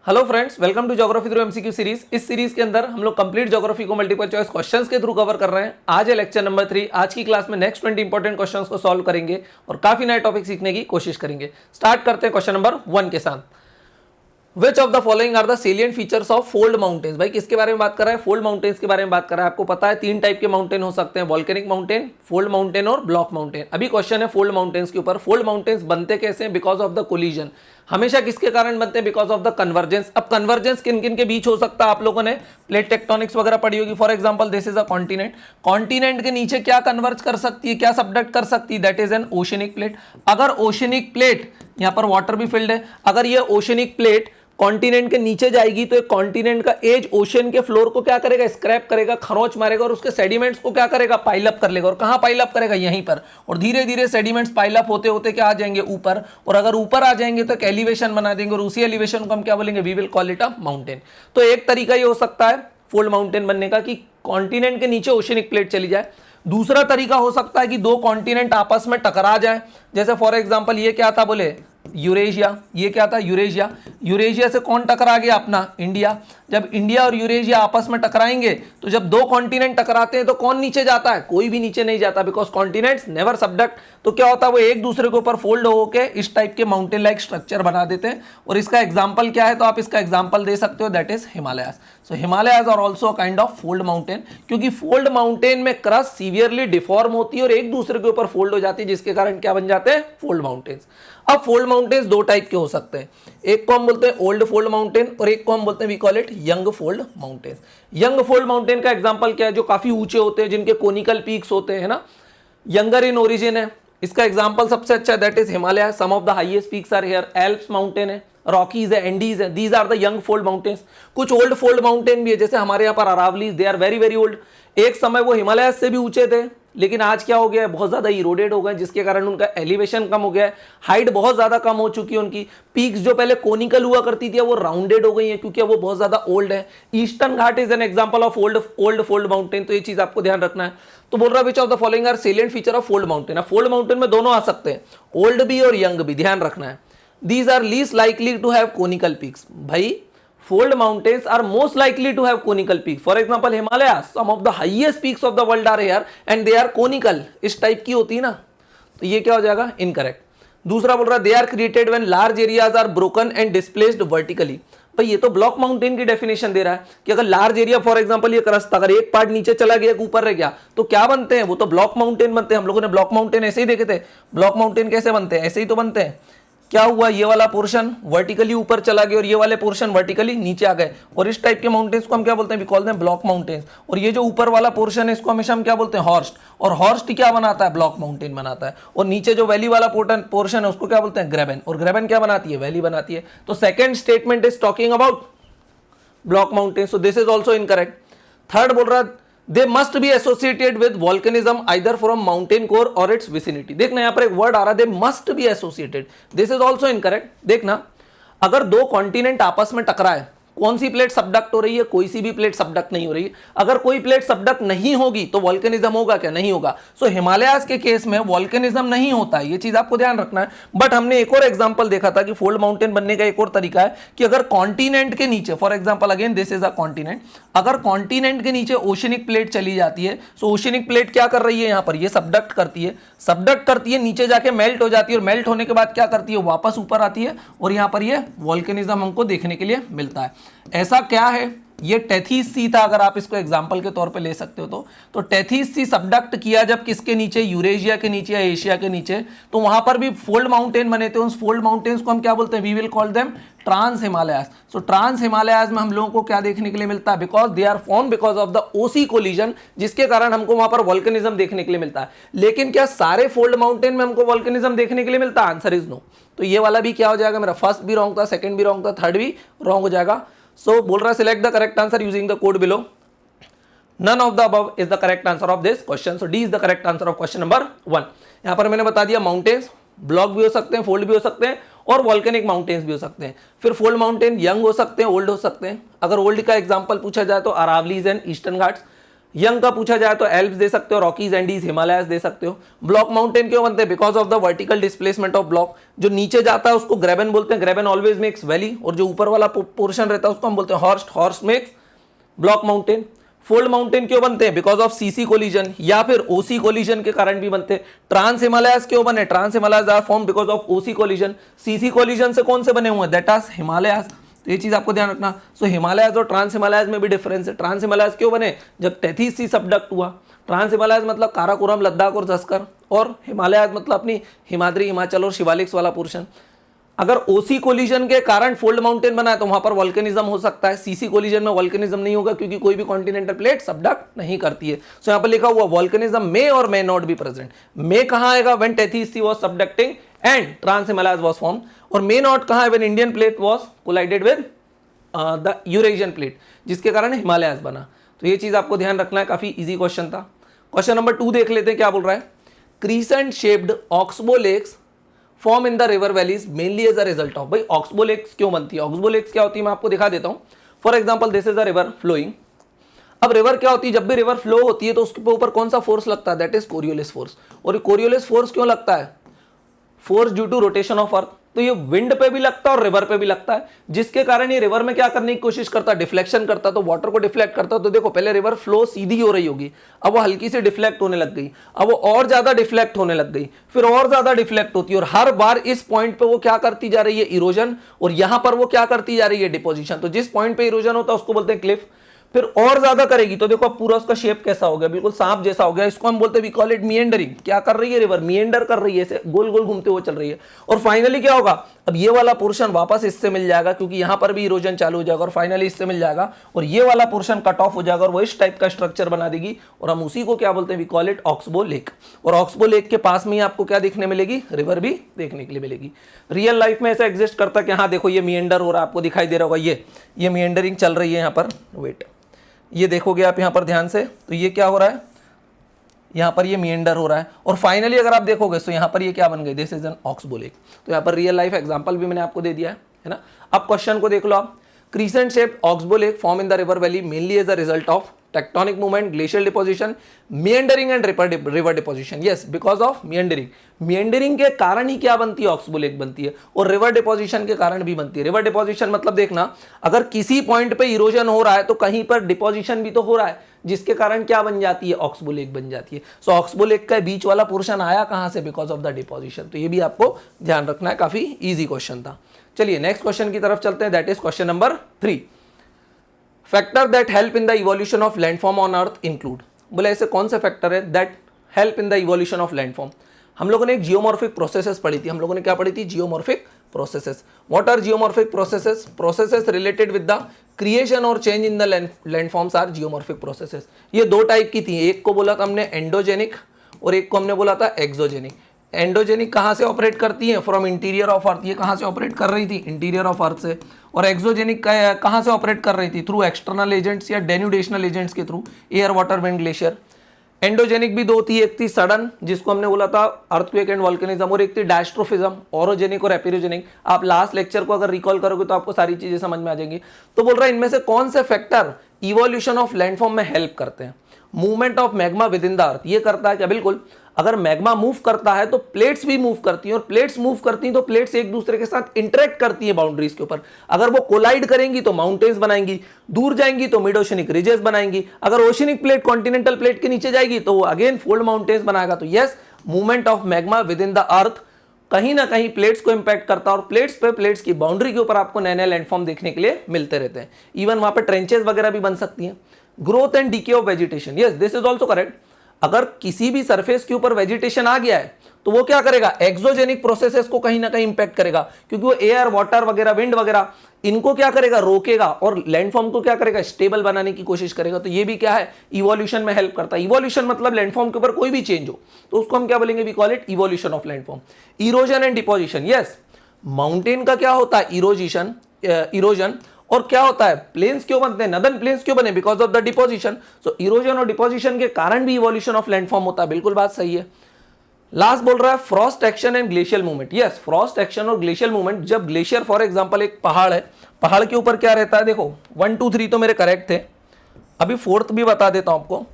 Hello friends, welcome to geography through MCQ series. इस series के अंदर हम लोग कंप्लीट ज्योग्राफी को मल्टीपल चॉइस क्वेश्चंस के थ्रू कवर कर रहे हैं। आज है लेक्चर नंबर 3। आज की क्लास में नेक्स्ट 20 इंपॉर्टेंट क्वेश्चंस को सॉल्व करेंगे और काफी नए टॉपिक सीखने की कोशिश करेंगे। स्टार्ट करते हैं क्वेश्चन नंबर 1 के साथ। Which of the following are the salient features of fold mountains? भाई किसके बारे में बात कर रहा है? फोल्ड माउंटेन्स के बारे में बात कर रहा है। आपको पता है 3 टाइप के माउंटेन हो सकते हैं, वॉल्केनिक माउंटेन, फोल्ड माउंटेन और ब्लॉक माउंटेन। अभी क्वेश्चन है फोल्ड माउंटेन्स के ऊपर। फोल्ड माउंटेन्स बनते कैसे हैं? Because of the collision. हमेशा किसके कारण बनते हैं? Because of the convergence. अब कन्वर्जेंस किन किन के बीच हो सकता है? आप लोगों ने प्लेट टेक्टोनिक्स वगैरह पढ़ी होगी। For example this is a continent. Continent के नीचे क्या कन्वर्ज कर सकती है, क्या सबडक्ट कर सकती है? That is N oceanic plate. अगर ओशनिक प्लेट, यहां पर वाटर भी फिल्ड है, अगर ये ओशनिक प्लेट कॉन्टिनेंट के नीचे जाएगी तो एक कॉन्टिनेंट का एज ओशन के फ्लोर को क्या करेगा? स्क्रैप करेगा, खरोंच मारेगा और उसके सेडिमेंट्स को क्या करेगा? पाइल अप कर लेगा। और कहां पाइल अप करेगा? यहीं पर। और धीरे धीरे सेडिमेंट्स पाइल अप होते होते क्या आ जाएंगे? ऊपर। और अगर ऊपर आ जाएंगे तो एक एलिवेशन बना देंगे और उसी एलिवेशन को हम क्या बोलेंगे? We will call it a mountain. तो एक तरीका ये हो सकता है फोल्ड माउंटेन बनने का कि कॉन्टिनेंट के नीचे ओशनिक प्लेट चली जाए। दूसरा तरीका हो सकता है कि दो कॉन्टिनेंट आपस में टकरा जाए। जैसे फॉर एग्जांपल ये क्या था? बोले यूरेशिया। ये क्या था? यूरेशिया। यूरेशिया से कौन टकरा गया? अपना इंडिया। जब इंडिया और यूरेशिया आपस में टकराएंगे तो जब दो कॉन्टिनेंट टकराते हैं तो कौन नीचे जाता है? कोई भी नीचे नहीं जाता, बिकॉज कॉन्टिनेंट्स नेवर सबडक्ट। तो क्या होता है? वो एक दूसरे के ऊपर फोल्ड होकर इस टाइप के माउंटेन लाइक स्ट्रक्चर बना देते हैं। और इसका एग्जाम्पल क्या है? तो आप इसका एग्जाम्पल दे सकते हो, that is Himalayas. So Himalayas are also kind of fold mountain, क्योंकि फोल्ड माउंटेन में क्रस्ट सीवियरली डिफॉर्म होती है और एक दूसरे के ऊपर फोल्ड हो जाती है, जिसके कारण क्या बन जाते हैं? Fold mountains. अब फोल्ड माउंटेन्स दो टाइप के हो सकते हैं। एक को हम बोलते हैं ओल्ड फोल्ड माउंटेन और एक को हम बोलते हैं we call it young fold mountains. Young fold mountain का एग्जांपल क्या है? जो काफी ऊंचे होते हैं, जिनके कोनिकल पीक्स होते हैं ना, यंगर इन ओरिजिन है। इसका एग्जांपल सबसे अच्छा that is Himalaya. Some of the highest peaks are here. Alps mountain है, रॉकीज है, एंडीज है। These are the young fold mountains. कुछ ओल्ड फोल्ड माउंटेन भी है, जैसे हमारे यहाँ पर Aravallis, they are very very old. एक समय वो हिमालय से भी ऊंचे थे, लेकिन आज क्या हो गया है? बहुत ज्यादा इरोडेड हो गए, जिसके कारण उनका एलिवेशन कम हो गया है, हाइट बहुत ज्यादा कम हो चुकी है उनकी। पीक्स जो पहले कोनिकल हुआ करती थी वो राउंडेड हो गई है, क्योंकि वो बहुत ज्यादा ओल्ड है। Eastern Ghat is an example of old fold mountain. तो ये चीज आपको ध्यान रखना है। तो बोल रहा है which of the following are salient feature of fold mountain. Fold mountain में दोनों आ सकते हैं, ओल्ड भी और यंग भी, ध्यान रखना है। These are least likely to have conical peaks. भाई fold mountains are most likely to have conical peaks. For example, Himalayas, some of the highest peaks of the world are here and they are conical. इस type की होती है ना, तो ये क्या हो जाएगा? इनकरेक्ट। दूसरा बोल रहा है they are created when large areas are broken and displaced vertically. भाई ये तो ब्लॉक माउंटेन की डेफिनेशन दे रहा है कि अगर लार्ज एरिया, फॉर एग्जांपल ये क्रस्ट, अगर एक पार्ट नीचे चला गया, ऊपर रह गया, तो क्या बनते हैं? वो तो ब्लॉक माउंटेन बनते हैं। हम लोगों ने ब्लॉक माउंटेन ऐसे ही देखे थे। ब्लॉक माउंटेन कैसे बनते हैं? ऐसे ही तो बनते हैं। क्या हुआ? ये वाला पोर्शन वर्टिकली ऊपर चला गया और ये वाले पोर्शन वर्टिकली नीचे आ गए। और इस टाइप के माउंटेन्स को हम क्या बोलते हैं? We call them block mountains. और ये जो ऊपर वाला पोर्शन है इसको हमेशा हम क्या बोलते हैं? हॉर्स्ट। और हॉर्स्ट क्या बनाता है? ब्लॉक माउंटेन बनाता है। और नीचे जो वैली वाला पोर्शन है उसको क्या बोलते हैं? ग्रेबन। और ग्रेबन क्या बनाती है? वैली बनाती है। तो second statement is talking about block mountain, so this is also incorrect. Third बोल रहा है they must be associated with volcanism either from mountain core or its vicinity. देखना यहाँ पर एक वर्ड आ रहा है, they must be associated. This is also incorrect. देखना, अगर दो कॉन्टिनेंट आपस में टकराए, कौन सी प्लेट सबडक्ट हो रही है? कोई सी भी प्लेट सबडक्ट नहीं हो रही है। अगर कोई प्लेट सबडक्ट नहीं होगी तो वॉल्केनिज्म होगा क्या? नहीं होगा। सो हिमालयाज के केस में वॉल्केनिज्म नहीं होता है, ये चीज आपको ध्यान रखना है। बट हमने एक और एग्जांपल देखा था कि फोल्ड माउंटेन बनने का एक और तरीका है कि अगर कॉन्टिनेंट के नीचे, for example again this is a continent, अगर कॉन्टिनेंट के नीचे ओशनिक प्लेट चली जाती है, सो ओशनिक प्लेट क्या कर रही है? यहां पर ये सबडक्ट करती है, सबडक्ट करती है, नीचे जाके मेल्ट हो जाती है और मेल्ट होने के बाद क्या करती है? वापस ऊपर आती है और यहां पर ये वॉल्केनिज्म हमको देखने के लिए मिलता है। ऐसा क्या है? ये टेथीस सी था, अगर आप इसको एग्जांपल के तौर पे ले सकते हो तो टेथीस सी सबडक्ट किया जब किसके नीचे? यूरेशिया के नीचे या एशिया के नीचे, तो वहां पर भी फोल्ड माउंटेन बने थे। उस फोल्ड माउंटेन्स को हम क्या बोलते हैं? We will call them trans Himalayas. So trans Himalayas में हम लोगों को क्या देखने के लिए मिलता है? Because they are form because of the OC collision, जिसके कारण हमको वहां पर वॉल्केनिज्म देखने के लिए मिलता है। लेकिन क्या सारे फोल्ड माउंटेन में हमको वॉल्केनिज्म देखने के लिए मिलता है? Answer is no. तो ये वाला भी क्या हो जाएगा? मेरा फर्स्ट भी रॉन्ग था, सेकंड भी रॉन्ग था, थर्ड भी रॉन्ग हो जाएगा। सो बोल रहा है select the correct answer using the code below. None of the above is the correct answer of this question. So D is the correct answer of question number 1. यहां पर मैंने बता दिया माउंटेन्स ब्लॉक भी हो सकते हैं, फोल्ड भी हो सकते हैं और वॉल्केनिक माउंटेन्स भी हो सकते हैं। फिर फोल्ड माउंटेन यंग हो सकते हैं, ओल्ड हो सकते हैं। अगर ओल्ड का एग्जांपल पूछा जाए तो Aravallis and eastern Ghats, young का पूछा जाए तो एल्प्स दे सकते हो, रॉकीज एंडीज हिमालयस दे सकते हो। ब्लॉक माउंटेन क्यों बनते हैं? Because of the vertical displacement of block. जो नीचे जाता है उसको ग्रेबन बोलते हैं, ग्रेबन ऑलवेज मेक्स वैली, और जो ऊपर वाला पोर्शन रहता है उसको हम बोलते हैं Horst, Horst makes block mountain. Fold mountain क्यों बनते हैं? बिकॉज ऑफ सीसी कोलिजन या फिर ओसी कोलिजन के कारण भी बनते हैं। ट्रांस हिमालयस क्यों बने? Trans Himalayas are form because of OC collision. CC collision से कौन से बने हुए हैं? That are Himalayas. तो ये चीज आपको ध्यान रखना। सो हिमालयस और ट्रांस हिमालयस में भी डिफरेंस है। ट्रांस हिमालयस क्यों बने? जब टेथिस सी सबडक्ट हुआ। ट्रांस हिमालयस मतलब काराकोरम, लद्दाख और जस्कर, और हिमालयस मतलब अपनी हिमाद्री, हिमाचल और शिवालिक्स वाला पोर्शन। अगर ओसी कोलिजन के कारण फोल्ड माउंटेन बना है तो वहां पर वोल्केनिज्म हो सकता है। सीसी कोलिजन में वोल्केनिज्म नहीं होगा क्योंकि कोई भी कॉन्टिनेंटल प्लेट सबडक्ट नहीं करती है। सो यहां पर लिखा हुआ वोल्केनिज्म मे और may not be present. May कहां आएगा? When Tethys sea was subducting and trans Himalayas was form. और मे नॉट कहां है? When Indian plate was collided with the Eurasian plate, जिसके कारण हिमालयस बना। तो ये चीज आपको ध्यान रखना है, काफी इजी क्वेश्चन था। क्वेश्चन नंबर 2 देख लेते हैं क्या बोल रहा है। Crescent shaped oxbow lakes form in the river valleys mainly as a result of. भाई ऑक्सबो लेक्स क्यों बनती है? ऑक्सबो लेक्स क्या होती है मैं आपको दिखा देता हूं। For example this is a river flowing. अब रिवर क्या होती है? जब भी रिवर फ्लो होती है तो उसके ऊपर कौन सा फोर्स लगता है? That is Coriolis force. और कोरियोलिस फोर्स क्यों लगता है? Force due to rotation of earth. तो ये विंड पे भी लगता है और रिवर पे भी लगता है, जिसके कारण ये रिवर में क्या करने की कोशिश करता है? डिफ्लेक्शन करता है। तो वाटर को डिफ्लेक्ट करता है। तो देखो पहले रिवर फ्लो सीधी हो रही होगी, अब वो हल्की सी डिफ्लेक्ट होने लग गई, अब वो और ज्यादा डिफ्लेक्ट होने लग गई, फिर और ज्यादा डिफ्लेक्ट होती है, और हर बार इस पॉइंट पे वो क्या करती जा रही है? इरोजन। और यहां पर वो क्या करती जा रही है? डिपोजिशन। तो जिस पॉइंट पे इरोजन होता है उसको बोलते हैं क्लिफ। फिर और ज्यादा करेगी तो देखो अब पूरा उसका शेप कैसा हो गया? बिल्कुल सांप जैसा हो गया। इसको हम बोलते हैं वी कॉल इट मिएंडरिंग। क्या कर रही है रिवर? मिएंडर कर रही है, ऐसे गोल गोल घूमते हुए चल रही है। और फाइनली क्या होगा? अब ये वाला पोर्शन वापस इससे मिल जाएगा क्योंकि यहां पर भी इरोजन चालू हो जाएगा, और फाइनली इससे मिल जाएगा, और ये वाला पोर्शन कट ऑफ हो जाएगा और वो इस टाइप का स्ट्रक्चर बना देगी, और हम उसी को क्या बोलते हैं? We call it oxbow lake. और ऑक्सबो लेक के पास में ही आपको क्या देखने मिलेगी? रिवर भी देखने के लिए मिलेगी। रियल लाइफ में ऐसा एग्जिस्ट करता है कि हाँ देखो ये मिएंडर हो रहा है, आपको दिखाई दे रहा होगा, ये मिएंडरिंग चल रही है यहाँ पर। वेट, ये देखोगे आप यहाँ पर ध्यान से तो ये क्या हो रहा है? यहाँ पर ये मिएंडर हो रहा है, और फाइनली अगर आप देखोगे तो यहाँ पर ये क्या बन गई? This is N oxbow lake. तो यहाँ पर रियल लाइफ एग्जांपल भी मैंने आपको दे दिया है ना। अब क्वेश्चन को देख लो आप। Crescent shape oxbow lake form in the river valley mainly as a result of tectonic movement, glacial deposition, meandering and river deposition. Yes, because of meandering. Meandering के कारण ही क्या बनती है? ऑक्सबो लेक बनती है, और रिवर डिपोजिशन के कारण भी बनती है। रिवर डिपोजिशन मतलब देखना, अगर किसी पॉइंट पे इरोजन हो रहा है तो कहीं पर डिपोजिशन भी तो हो रहा है, जिसके कारण क्या बन जाती है? ऑक्सबो लेक बन जाती है। सो ऑक्सबो लेक का बीच वाला पोर्शन आया कहां से? Because of the deposition. तो ये भी आपको ध्यान रखना है, काफी इजी क्वेश्चन था। चलिए नेक्स्ट क्वेश्चन की तरफ चलते हैं, that is question number 3। Factor that help in the evolution of landform on earth include. बोले ऐसे कौन से फैक्टर है that help in the evolution of landform? हम लोगों ने एक जियोमॉर्फिक प्रोसेसेस पढ़ी थी। हम लोगों ने क्या पढ़ी थी? Geomorphic processes. What are geomorphic processes? Processes related with the creation और change in the landforms are geomorphic processes. ये दो टाइप की थी, एक को बोला था हमने एंडोजेनिक और एक को हमने बोला था एक्सोजेनिक। एंडोजेनिक कहाँ से ऑपरेट करती है? From interior of earth. ये कहाँ से ऑपरेट कर रही थी? इंटीरियर ऑफ अर्थ से। और एक्सोजेनिक कहाँ से ऑपरेट कर रही थी? थ्रू एक्सटर्नल एजेंट्स या डेन्यूडेशनल एजेंट्स के through, air, water, wind, glacier. Endogenic भी दो थी, एक थी सडन जिसको हमने बोला था अर्थक्वेक एंड वोल्केनिज्म, और एक थी डायस्ट्रोफिज्म, ओरोजेनिक और एपिरोजेनिक। आप लास्ट लेक्चर को अगर रिकॉल करोगे तो आपको सारी चीजें समझ में आ जाएंगी। तो बोल रहा है इनमें से कौन से फैक्टर इवोल्यूशन ऑफ लैंडफॉर्म में हेल्प करते हैं? Movement of magma with in the earth, ये करता है क्या? बिल्कुल। अगर मैग्मा मूव करता है तो प्लेट्स भी मूव करती हैं, और प्लेट्स मूव करती हैं तो प्लेट्स एक दूसरे के साथ इंटरेक्ट करती है बाउंड्रीज के ऊपर। अगर वो कोलाइड करेंगी तो माउंटेन्स बनाएंगी, दूर जाएंगी तो मिड ओशनिक रिजेस बनाएंगी। अगर ओशनिक प्लेट कॉन्टिनेंटल प्लेट के नीचे जाएगी तो वो अगेन फोल्ड माउंटेन्स बनाएगा। तो yes, movement of magma with in the earth कहीं ना कहीं प्लेट्स को इंपैक्ट करता है, और प्लेट्स पे प्लेट्स की बाउंड्री के ऊपर आपको नए नए लैंडफॉर्म देखने के लिए मिलते रहते हैं। इवन वहां पर ट्रेंचेस वगैरह भी बन सकती हैं। Growth and DK of vegetation, yes this is also correct. अगर किसी भी सरफेस के ऊपर वेजिटेशन आ गया है तो वो क्या करेगा? एक्सोजेनिक प्रोसेसेस को कहीं ना कहीं इंपैक्ट करेगा, क्योंकि वो एयर, वाटर वगैरह, विंड वगैरह इनको क्या करेगा? रोकेगा, और लैंडफॉर्म को क्या करेगा? स्टेबल बनाने की कोशिश करेगा। तो ये भी क्या है? इवोल्यूशन में हेल्प करता है। इवोल्यूशन मतलब लैंडफॉर्म के ऊपर कोई भी चेंज हो तो उसको हम क्या बोलेंगे? We call it evolution of landform. Erosion and deposition, yes mountain का क्या होता है? इरोजन। और क्या होता है? प्लेन्स क्यों बनते हैं? नदर्न प्लेन्स क्यों बने? Because of the deposition. So erosion और डिपोजिशन के कारण भी इवोल्यूशन ऑफ लैंडफॉर्म होता है। बिल्कुल बात सही है। लास्ट बोल रहा है Frost action and glacial movement. Yes, Frost action और ग्लेशियल मूवमेंट। जब ग्लेशियर फॉर एग्जांपल एक पहाड़ है, पहाड़ के ऊपर क्या रहता है? देखो 1 2 3 तो मेरे करेक्ट थे, अभी 4th भी बता देता हूं आपको।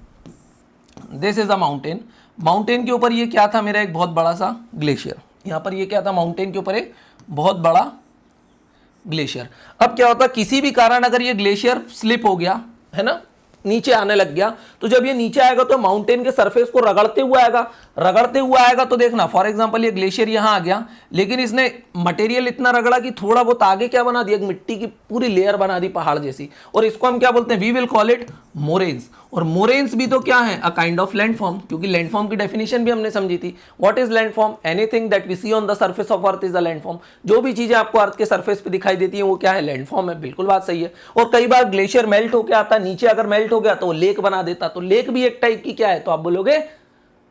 This is a mountain, mountain के ऊपर ये क्या था मेरा, एक बहुत बड़ा सा ग्लेशियर। यहाँ पर ये क्या था, माउंटेन के ऊपर एक बहुत बड़ा ग्लेशियर। अब क्या होता, किसी भी कारण अगर ये ग्लेशियर स्लिप हो गया है ना, नीचे आने लग गया, तो जब ये नीचे आएगा तो माउंटेन के सरफेस को रगड़ते हुए आएगा, रगड़ते हुए आएगा तो देखना फॉर एग्जांपल ये ग्लेशियर यहां आ गया, लेकिन इसने मटेरियल इतना रगड़ा कि थोड़ा बहुत आगे क्या बना दिया, मिट्टी की पूरी लेयर बना दी पहाड़ जैसी, और इसको हम क्या बोलते हैं, we will call it moraines. और मोरेन्स भी तो क्या है, अ काइंड ऑफ लैंडफॉर्म, क्योंकि लैंडफॉर्म की डेफिनेशन भी हमने समझी थी। What is landform, anything that we see on the surface of earth is a landform. जो भी चीजें आपको अर्थ के सरफेस पे दिखाई देती है वो क्या है, लैंडफॉर्म है। बिल्कुल बात सही है। और कई बार ग्लेशियर मेल्ट होकर आता है नीचे, अगर मेल्ट हो गया तो लेक बना देता, तो लेक भी एक टाइप की क्या है, तो आप बोलोगे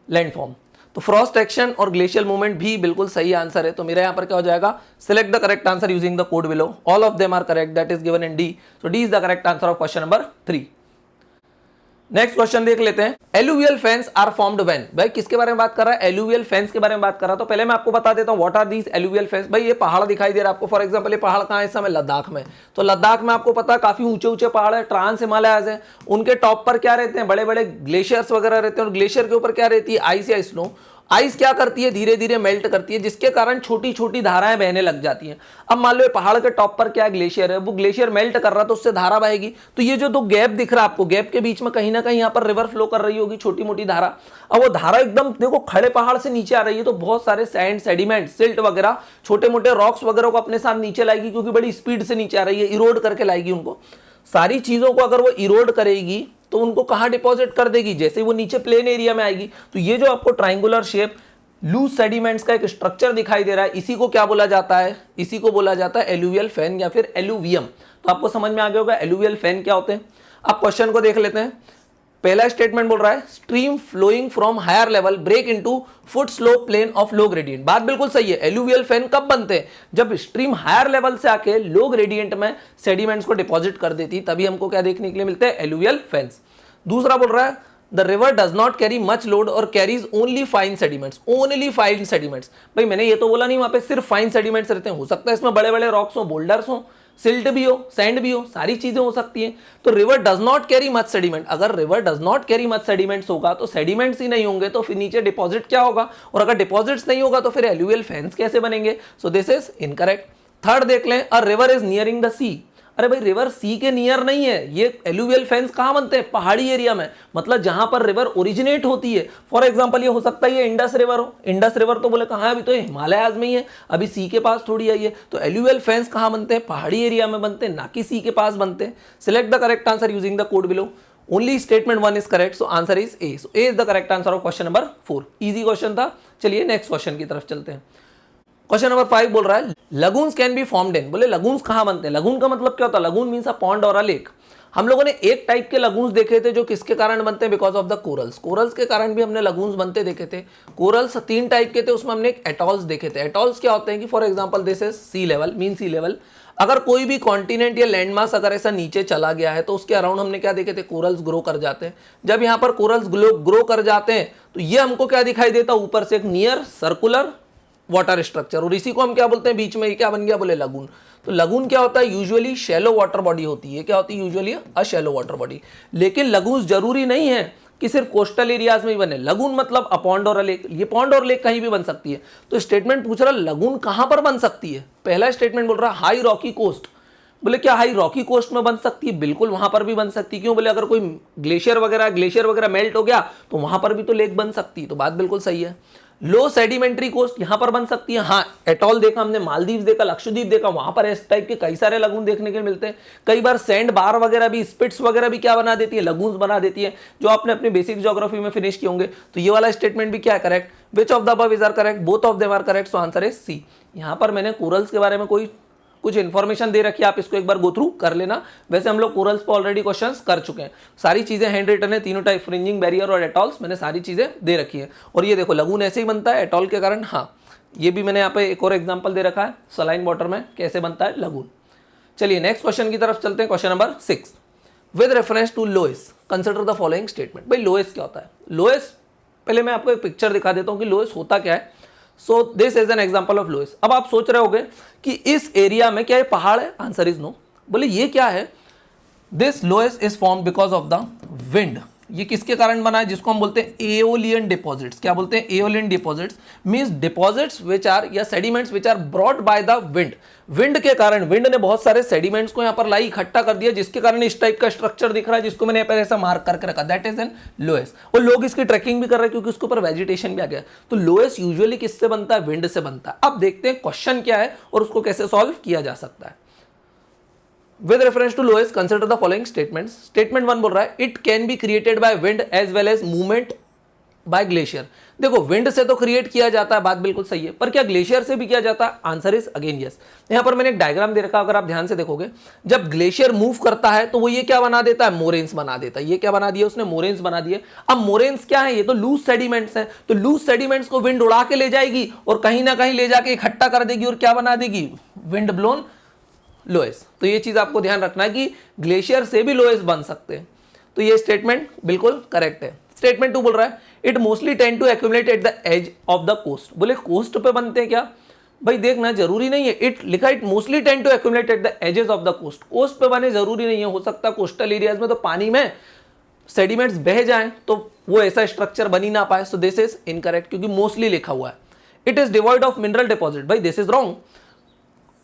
लैंडफॉर्म। तो फ्रॉस्ट एक्शन और ग्लेशियल मूवमेंट भी बिल्कुल सही आंसर है। तो मेरा यहां पर क्या हो जाएगा, select the correct answer using the code below, all of them are correct, that is given in D. So D is the correct answer of question number 3। Next question देख लेते हैं, alluvial fans are formed when. भाई किसके बारे में बात कर रहा है, एलुवियल फेंस के बारे में बात कर रहा है। तो पहले मैं आपको बता देता हूं what are these alluvial fans. भाई ये पहाड़ दिखाई दे रहा है आपको, फॉर एग्जांपल ये पहाड़ कहां है इस समय, लद्दाख में। तो लद्दाख में आपको पता है काफी ऊंचे ऊंचे पहाड़ है, ट्रांस हिमालयाज है, उनके टॉप पर क्या रहते हैं, बड़े बड़े ग्लेशियर्स वगैरह रहते हैं, और ग्लेशियर के ऊपर क्या रहती है, आइस या स्नो। आइस क्या करती है, धीरे धीरे मेल्ट करती है, जिसके कारण छोटी छोटी धाराएं बहने लग जाती हैं। अब मान लो पहाड़ के टॉप पर क्या ग्लेशियर है, वो ग्लेशियर मेल्ट कर रहा है तो उससे धारा बहेगी। तो ये जो दो गैप दिख रहा है आपको, गैप के बीच में कहीं ना कहीं यहाँ पर रिवर फ्लो कर रही होगी छोटी मोटी धारा। अब वो धारा एकदम देखो खड़े पहाड़ से नीचे आ रही है, तो बहुत सारे सैंड, सेडिमेंट, सिल्ट वगैरह, छोटे मोटे रॉक्स वगैरह को अपने साथ नीचे लाएगी, क्योंकि बड़ी स्पीड से नीचे आ रही है, इरोड करके लाएगी उनको। सारी चीजों को अगर वो इरोड करेगी तो उनको कहां डिपॉजिट कर देगी, जैसे वो नीचे प्लेन एरिया में आएगी। तो ये जो आपको ट्राइंगुलर शेप लूज सेडिमेंट्स का एक स्ट्रक्चर दिखाई दे रहा है, इसी को क्या बोला जाता है, इसी को बोला जाता है एलुवियल फैन या फिर एलुवियम। तो आपको समझ में आ गया होगा एलुवियल फैन क्या होते हैं। अब क्वेश्चन को देख लेते हैं। पहला स्टेटमेंट बोल रहा है, stream flowing from higher level break into foot slope plain of low gradient. बात बिल्कुल सही है। एलुवियल फैन कब बनते हैं, जब स्ट्रीम हायर लेवल से आके लो ग्रेडियंट में सेडिमेंट्स को डिपॉजिट कर देती, तभी हमको क्या देखने के लिए मिलते हैं, एलुवियल फैंस। दूसरा बोल रहा है, The river does not carry much load और carries only fine sediments, only fine sediments। भाई मैंने ये तो बोला नहीं वहां पे सिर्फ फाइन सेडिमेंट्स रहते हैं, हो सकता है इसमें बड़े बड़े रॉक्स हो, बोल्डर्स हो, सिल्ट भी हो, सैंड भी हो, सारी चीजें हो सकती हैं। तो river does not carry much sediment, अगर river does not carry much sediments होगा तो सेडिमेंट्स ही नहीं होंगे, तो फिर नीचे डिपॉजिट क्या होगा, और अगर डिपॉजिट्स नहीं होगा तो फिर एलुवियल फैंस कैसे बनेंगे। So this is incorrect. Third देख लें, a river is nearing the sea. अरे भाई रिवर सी के नियर नहीं है, ये एलुवियल फैंस कहां बनते हैं, पहाड़ी एरिया में, मतलब जहां पर रिवर ओरिजिनेट होती है। फॉर एग्जांपल ये हो सकता है ये इंडस रिवर हो, इंडस रिवर तो बोले कहां है, अभी तो हिमालयाज में ही है, अभी सी के पास थोड़ी आई है। तो एलुवियल फैंस कहां बनते हैं, पहाड़ी एरिया में बनते हैं, ना कि सी के पास बनते हैं। Select the correct answer using the code below, only statement 1 is correct, so answer is a. So A is the correct answer of question number 4। Easy question था। चलिए नेक्स्ट क्वेश्चन की तरफ चलते हैं। क्वेश्चन नंबर 5 बोल रहा है, lagoons can be formed इन। बोले लगून्स कहां बनते हैं, लगून का मतलब क्या होता है, लगून मींस अ पॉन्ड और अ लेक। हम लोगों ने एक टाइप के लगून्स देखे थे जो किसके कारण बनते हैं, because of the corals. Corals के कारण भी हमने लगून्स बनते देखे थे। कोरल्स 3 टाइप के थे, उसमें हमने एक एटॉल्स देखे थे। एटॉल्स क्या होते हैं कि for example this is sea level, mean sea level. अगर कोई भी कॉन्टिनेंट या लैंडमास अगर ऐसा नीचे चला गया है तो उसके अराउंड हमने क्या देखे थे, कोरल्स ग्रो कर जाते हैं। जब यहाँ पर कोरल्स ग्रो कर जाते हैं तो ये हमको क्या दिखाई देता है, ऊपर से एक नियर सर्कुलर वाटर स्ट्रक्चर, और इसी को हम क्या बोलते हैं, बीच में ये क्या बन गया, बोले लगून। तो लगून क्या होता है, यूजुअली शैलो वाटर बॉडी होती है। क्या होती है, usually a shallow water body. लेकिन लगून जरूरी नहीं है कि सिर्फ कोस्टल एरियाज में ही बने। लगून मतलब अ पॉन्ड और अ लेक, ये पॉन्ड और लेक कहीं भी बन सकती है। तो स्टेटमेंट पूछ रहा है लगून कहां पर बन सकती है। पहला स्टेटमेंट बोल रहा है हाई रॉकी कोस्ट। बोले क्या हाई रॉकी कोस्ट में बन सकती है, बिल्कुल वहां पर भी बन सकती है। क्यों, बोले अगर कोई ग्लेशियर वगैरह मेल्ट हो गया तो वहां पर भी तो लेक बन सकती है। तो बात बिल्कुल सही है। लो सेडिमेंट्री कोस्ट यहां पर बन सकती है। हाँ, एटॉल देखा हमने, मालदीव देखा, लक्षद्वीप देखा, वहां पर इस टाइप के कई सारे लगून देखने के मिलते हैं। कई बार सैंड बार वगैरह भी, स्पिट्स वगैरह भी क्या बना देती है, लगून्स बना देती है, जो आपने अपने बेसिक ज्योग्राफी में फिनिश किए होंगे। तो ये वाला स्टेटमेंट भी क्या है, correct. Which of the above is are correct, both of them are correct, so answer is C. यहां पर मैंने कोरल्स के बारे में कुछ इन्फॉर्मेशन दे रखी है, आप इसको एक बार गो थ्रू कर लेना। वैसे हम लोग कोरल्स पर ऑलरेडी क्वेश्चंस कर चुके हैं, सारी चीजें हैंड रिटन है, तीनों टाइप, फ्रिंजिंग, बैरियर और एटॉल्स, मैंने सारी चीजें दे रखी है। और ये देखो लगून ऐसे ही बनता है एटॉल के कारण। हाँ, ये भी मैंने यहाँ पे एक और एग्जाम्पल दे रखा है, सलाइन वाटर में कैसे बनता है लगून। चलिए नेक्स्ट क्वेश्चन की तरफ चलते हैं। Question number 6, with reference to loess consider the following statement. भाई लोएस क्या होता है, लोएस पहले मैं आपको एक पिक्चर दिखा देता हूँ कि लोएस होता क्या है। So this is an example of loess. अब आप सोच रहे होंगे कि इस एरिया में क्या ये पहाड़ है, आंसर इज नो। बोले ये क्या है, this loess is form because of the wind. ये किसके कारण बना है, जिसको हम बोलते हैं एओलियन डिपॉजिट्स। क्या बोलते हैं, aeolian deposits means deposits which are या sediments which are brought by the wind. Wind के कारण, विंड ने बहुत सारे सेडिमेंट्स को यहाँ पर लाई इकट्ठा कर दिया, जिसके कारण इस टाइप का स्ट्रक्चर दिख रहा है, जिसको मैंने ऐसा मार्क करके रखा, दैट इज एन लोएस। और लोग इसकी ट्रैकिंग भी कर रहे हैं क्योंकि उसके ऊपर वेजिटेशन भी आ गया। तो लोएस यूजुअली किससे बनता है, विंड से बनता है। अब देखते हैं क्वेश्चन क्या है और उसको कैसे सॉल्व किया जा सकता है। With reference to lowest, consider the following statements. Statement 1 बोल रहा है it can be created by wind as well as movement by glacier. देखो विंड से तो क्रिएट किया जाता है, बात बिल्कुल सही है, पर क्या ग्लेशियर से भी किया जाता है? Answer is again yes. यहां पर मैंने एक डायग्राम दे रखा, अगर आप ध्यान से देखोगे, जब ग्लेशियर मूव करता है तो वो ये क्या बना देता है, मोरेन्स बना देता है। ये क्या बना दिया उसने, मोरेन्स बना दिए। अब मोरेन्स क्या है, ये तो लूज सेडिमेंट्स हैं, तो लूज सेडिमेंट्स को विंड उड़ा के ले जाएगी और कहीं ना कहीं ले जाके इकट्ठा कर देगी और क्या बना देगी, विंड ब्लोन लोएस। तो ये चीज आपको ध्यान रखना है कि ग्लेशियर से भी लोएस बन सकते हैं। तो ये स्टेटमेंट बिल्कुल करेक्ट है। स्टेटमेंट 2 बोल रहा है it mostly tend to accumulate at the edge of the coast. बोले कोस्ट पे बनते हैं क्या, भाई देखना जरूरी नहीं है, इट लिखा it mostly tend to accumulate at the edges of the coast. Coast पे बने जरूरी नहीं है, हो सकता है कोस्टल एरियाज में तो पानी में सेडिमेंट्स बह जाएं तो वो ऐसा स्ट्रक्चर बन ही ना पाए। सो दिस इज इनकरेक्ट क्योंकि मोस्टली लिखा हुआ है। It is devoid of mineral deposit, भाई दिस इज रॉन्ग।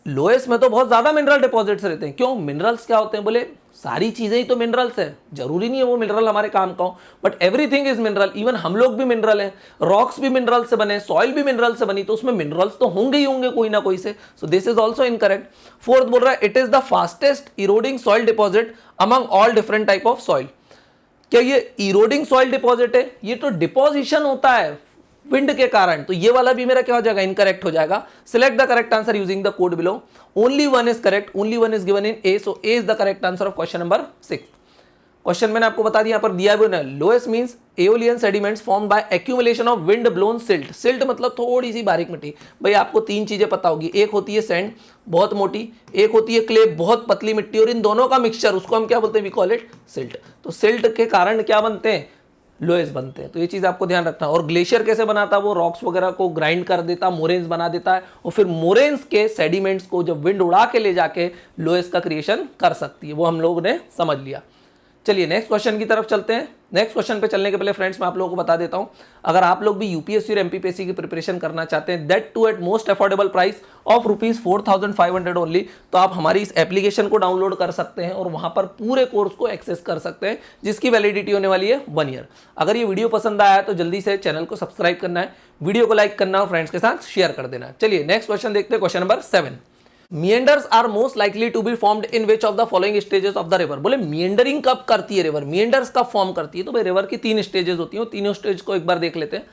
लोएस में तो बहुत ज्यादा मिनरल डिपॉजिट्स रहते हैं। क्यों, मिनरल्स क्या होते हैं, बोले सारी चीजें ही तो मिनरल्स है, जरूरी नहीं है वो मिनरल हमारे काम का हो, but everything is mineral. Even हम लोग भी मिनरल हैं, रॉक्स भी मिनरल से बने, सॉइल भी मिनरल से बनी, तो उसमें मिनरल्स तो होंगे ही होंगे कोई ना कोई से। सो this is also incorrect. Fourth बोल रहा है it is the fastest eroding soil deposit among all different type of soil. क्या ये इरोडिंग सॉइल डिपॉजिट है, ये तो डिपॉजिशन होता है विंड के कारण, तो ये वाला भी मेरा क्या हो जाएगा, इनकरेक्ट हो जाएगा। Select the correct answer using the code below. Only one is correct, only one is given in A, so A is the correct answer of question number 6। Question मैंने आपको बता दिया, यहाँ पर दिया भी ना, loess means aeolian sediments formed by accumulation of wind blown silt. Silt मतलब थोड़ी सी बारीक मिट्टी। भाई आपको तीन चीजें पता होगी, एक होती है सैंड बहुत मोटी, एक होती है क्ले बहुत पतली मिट्टी, और इन दोनों का मिक्सचर उसको हम क्या बोलते हैं, वी कॉल इट सिल्ट। तो सिल्ट के कारण क्या बनते हैं, लोएस बनते हैं। तो ये चीज आपको ध्यान रखना। और ग्लेशियर कैसे बनाता है, वो रॉक्स वगैरह को ग्राइंड कर देता, मोरेन्स बना देता है, और फिर मोरेन्स के सेडिमेंट्स को जब विंड उड़ा के ले जाके लोएस का क्रिएशन कर सकती है, वो हम लोगों ने समझ लिया। चलिए नेक्स्ट क्वेश्चन की तरफ चलते हैं। नेक्स्ट क्वेश्चन पे चलने के पहले फ्रेंड्स मैं आप लोगों को बता देता हूं, अगर आप लोग भी यूपीएससी और एमपीपीएससी की प्रिपरेशन करना चाहते हैं, that to at most affordable price of ₹4,500 only, तो आप हमारी इस एप्लीकेशन को डाउनलोड कर सकते हैं और वहां पर पूरे कोर्स को एक्सेस कर सकते हैं, जिसकी वैलिडिटी होने वाली है 1 ईयर। अगर ये वीडियो पसंद आया है तो जल्दी से चैनल को सब्सक्राइब करना है, वीडियो को लाइक करना और फ्रेंड्स के साथ शेयर कर देना। चलिए नेक्स्ट क्वेश्चन देखते हैं, question number 7। Meanders are most likely to be formed in which of the following stages of the river। बोले meandering कब करती है रिवर, meanders कब फॉर्म करती है, तो भाई रिवर की 3 स्टेजेस होती हैं, तीनों स्टेज को एक बार देख लेते हैं।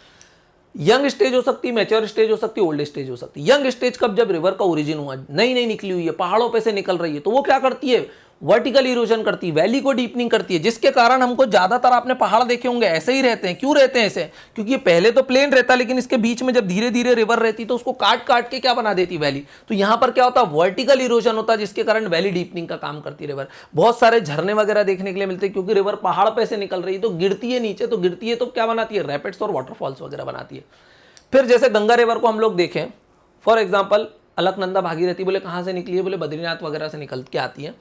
यंग स्टेज हो सकती है, मैच्योर स्टेज हो सकती है, ओल्ड स्टेज हो सकती है। यंग स्टेज कब, जब रिवर का ओरिजिन हुआ, नई नई निकली हुई है, पहाड़ों पे से निकल रही है, तो वो क्या करती है, वर्टिकल इरोजन करती है, वैली को डीपनिंग करती है, जिसके कारण हमको ज्यादातर आपने पहाड़ देखे होंगे ऐसे ही रहते हैं। क्यों रहते हैं ऐसे, क्योंकि ये पहले तो प्लेन रहता है, लेकिन इसके बीच में जब धीरे धीरे रिवर रहती तो उसको काट काट के क्या बना देती, वैली। तो यहां पर क्या होता है, वर्टिकल इरोजन होता है, जिसके कारण वैली डीपनिंग का काम करती है रिवर। बहुत सारे झरने वगैरह देखने के लिए मिलते हैं, क्योंकि रिवर पहाड़ पे से निकल रही है तो गिरती है नीचे, तो गिरती है तो क्या बनाती है, रैपिड्स और वाटरफॉल्स वगैरह बनाती है। फिर जैसे गंगा रिवर को हम लोग देखें, फॉर एग्जाम्पल अलकनंदा भागीरथी, बोले कहाँ से निकली है, बोले बद्रीनाथ वगैरह से निकल के आती है।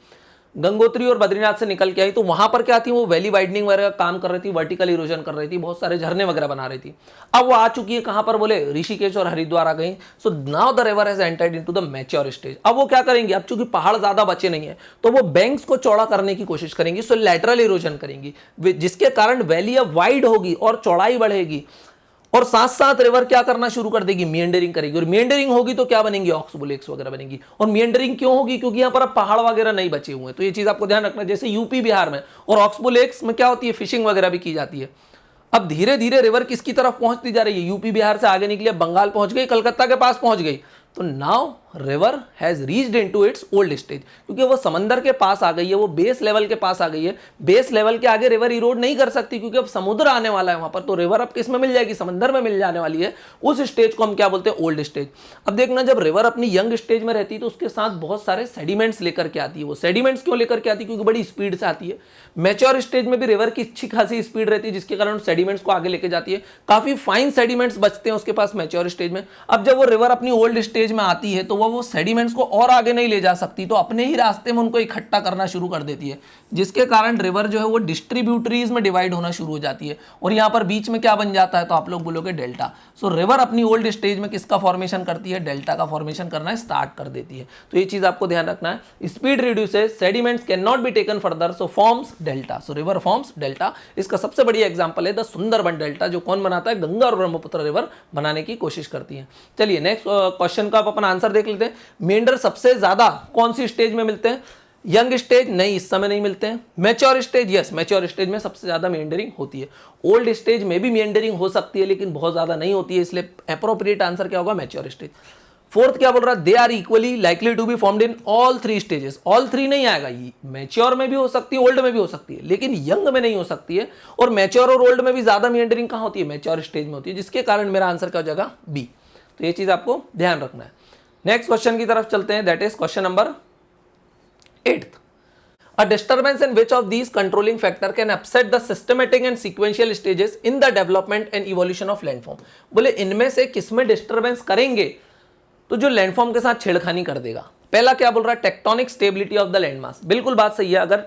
गंगोत्री और बद्रीनाथ से निकल के आई, तो वहां पर क्या थी, वो वैली वाइडनिंग वगैरह का काम कर रही थी, वर्टिकल इरोजन कर रही थी, बहुत सारे झरने वगैरह बना रही थी। अब वो आ चुकी है कहां पर, बोले ऋषिकेश और हरिद्वार आ गई। So now the river has entered into the mature stage. अब वो क्या करेंगी, अब चूंकि पहाड़ ज्यादा बचे नहीं है, तो वो बैंक्स को चौड़ा करने की कोशिश करेंगी, सो लैटरल इरोजन करेंगी, जिसके कारण वैली अब वाइड होगी और चौड़ाई बढ़ेगी, और साथ साथ रिवर क्या करना शुरू कर देगी, मिएंडरिंग करेगी। और मिएंडरिंग होगी तो क्या बनेंगी, ऑक्सबोलेक्स वगैरह बनेंगी। और मिएंडरिंग क्यों होगी, क्योंकि यहां पर अब पहाड़ वगैरह नहीं बचे हुए हैं। तो ये चीज आपको ध्यान रखना, जैसे यूपी बिहार में और ऑक्सबोलेक्स में क्या होती है, फिशिंग वगैरह भी की जाती है। अब धीरे धीरे रिवर किसकी तरफ पहुंचती जा रही है, यूपी बिहार से आगे निकली, बंगाल पहुंच गई, कलकत्ता के पास पहुंच गई। तो now river has reached into its old stage, क्योंकि वो समंदर के पास आ गई है, वो बेस लेवल के पास आ गई है। बेस लेवल के आगे रिवर इरोड नहीं कर सकती, क्योंकि अब समुद्र आने वाला है वहां पर, तो रिवर अब किस में मिल जाएगी, समंदर में मिल जाने वाली है। उस स्टेज को हम क्या बोलते हैं, ओल्ड स्टेज। अब देखना, जब रिवर अपनी यंग स्टेज में रहती है तो उसके साथ बहुत सारे सेडिमेंट्स लेकर के आती है। वो सेडिमेंट्स क्यों लेकर के आती है, क्योंकि बड़ी स्पीड से आती है। मैच्योर स्टेज में भी रिवर की अच्छी खासी स्पीड रहती है, जिसके कारण सेडिमेंट्स को आगे लेके जाती है। काफी फाइन सेडिमेंट्स बचते हैं उसके पास मैच्योर स्टेज में। अब जब वो रिवर अपनी ओल्ड स्टेज में आती है तो हुआ, वो सेडिमेंट्स को और आगे नहीं ले जा सकती, तो अपने ही रास्ते में उनको इकट्ठा करना शुरू कर देती है, जिसके कारण रिवर जो है वो डिस्ट्रीब्यूटरीज में डिवाइड होना शुरू हो जाती है, और यहाँ पर बीच में क्या बन जाता है, तो आप लोग बोलोगे डेल्टा। सो रिवर अपनी ओल्ड स्टेज में किसका फॉर्मेशन करती है, डेल्टा का फॉर्मेशन करना स्टार्ट कर देती है। तो ये चीज आपको ध्यान रखना है, speed reduces, sediments can not be taken further, so forms delta. So river forms delta. इसका सबसे बढ़िया एग्जांपल है द सुंदरबन डेल्टा, जो कौन बनाता है, गंगा और ब्रह्मपुत्र रिवर बनाने की कोशिश करती है। चलिए नेक्स्ट क्वेश्चन का आप अपना आंसर देख लेते हैं। मेंढर सबसे ज्यादा कौन सी स्टेज में मिलते हैं, यंग स्टेज नहीं, इस समय नहीं मिलते हैं। Mature stage, yes mature stage में सबसे ज्यादा मेंडरिंग होती है। ओल्ड स्टेज में भी मेंडरिंग हो सकती है लेकिन बहुत ज्यादा नहीं होती है, इसलिए अप्रोप्रिएट आंसर क्या होगा, मैच्योर स्टेज। फोर्थ क्या बोल रहा है, they are equally likely to be formed in all three stages. All three नहीं आएगा, ये मैच्योर में भी हो सकती है, ओल्ड में भी हो सकती है, लेकिन यंग में नहीं हो सकती है। और मैच्योर और ओल्ड में भी ज्यादा मेंडरिंग कहां होती है, मैच्योर स्टेज में होती है, जिसके कारण मेरा आंसर क्या हो जाएगा, बी। तो ये चीज आपको ध्यान रखना है। नेक्स्ट क्वेश्चन की तरफ चलते हैं, that is question number 8th। A disturbance in which of these controlling factor can upset the systematic and sequential stages in the development and evolution of landform। बोले इनमें से किसमें डिस्टर्बेंस करेंगे तो जो लैंडफॉर्म के साथ छेड़खानी कर देगा। पहला क्या बोल रहा है, tectonic stability of the landmass. बिल्कुल बात सही है, अगर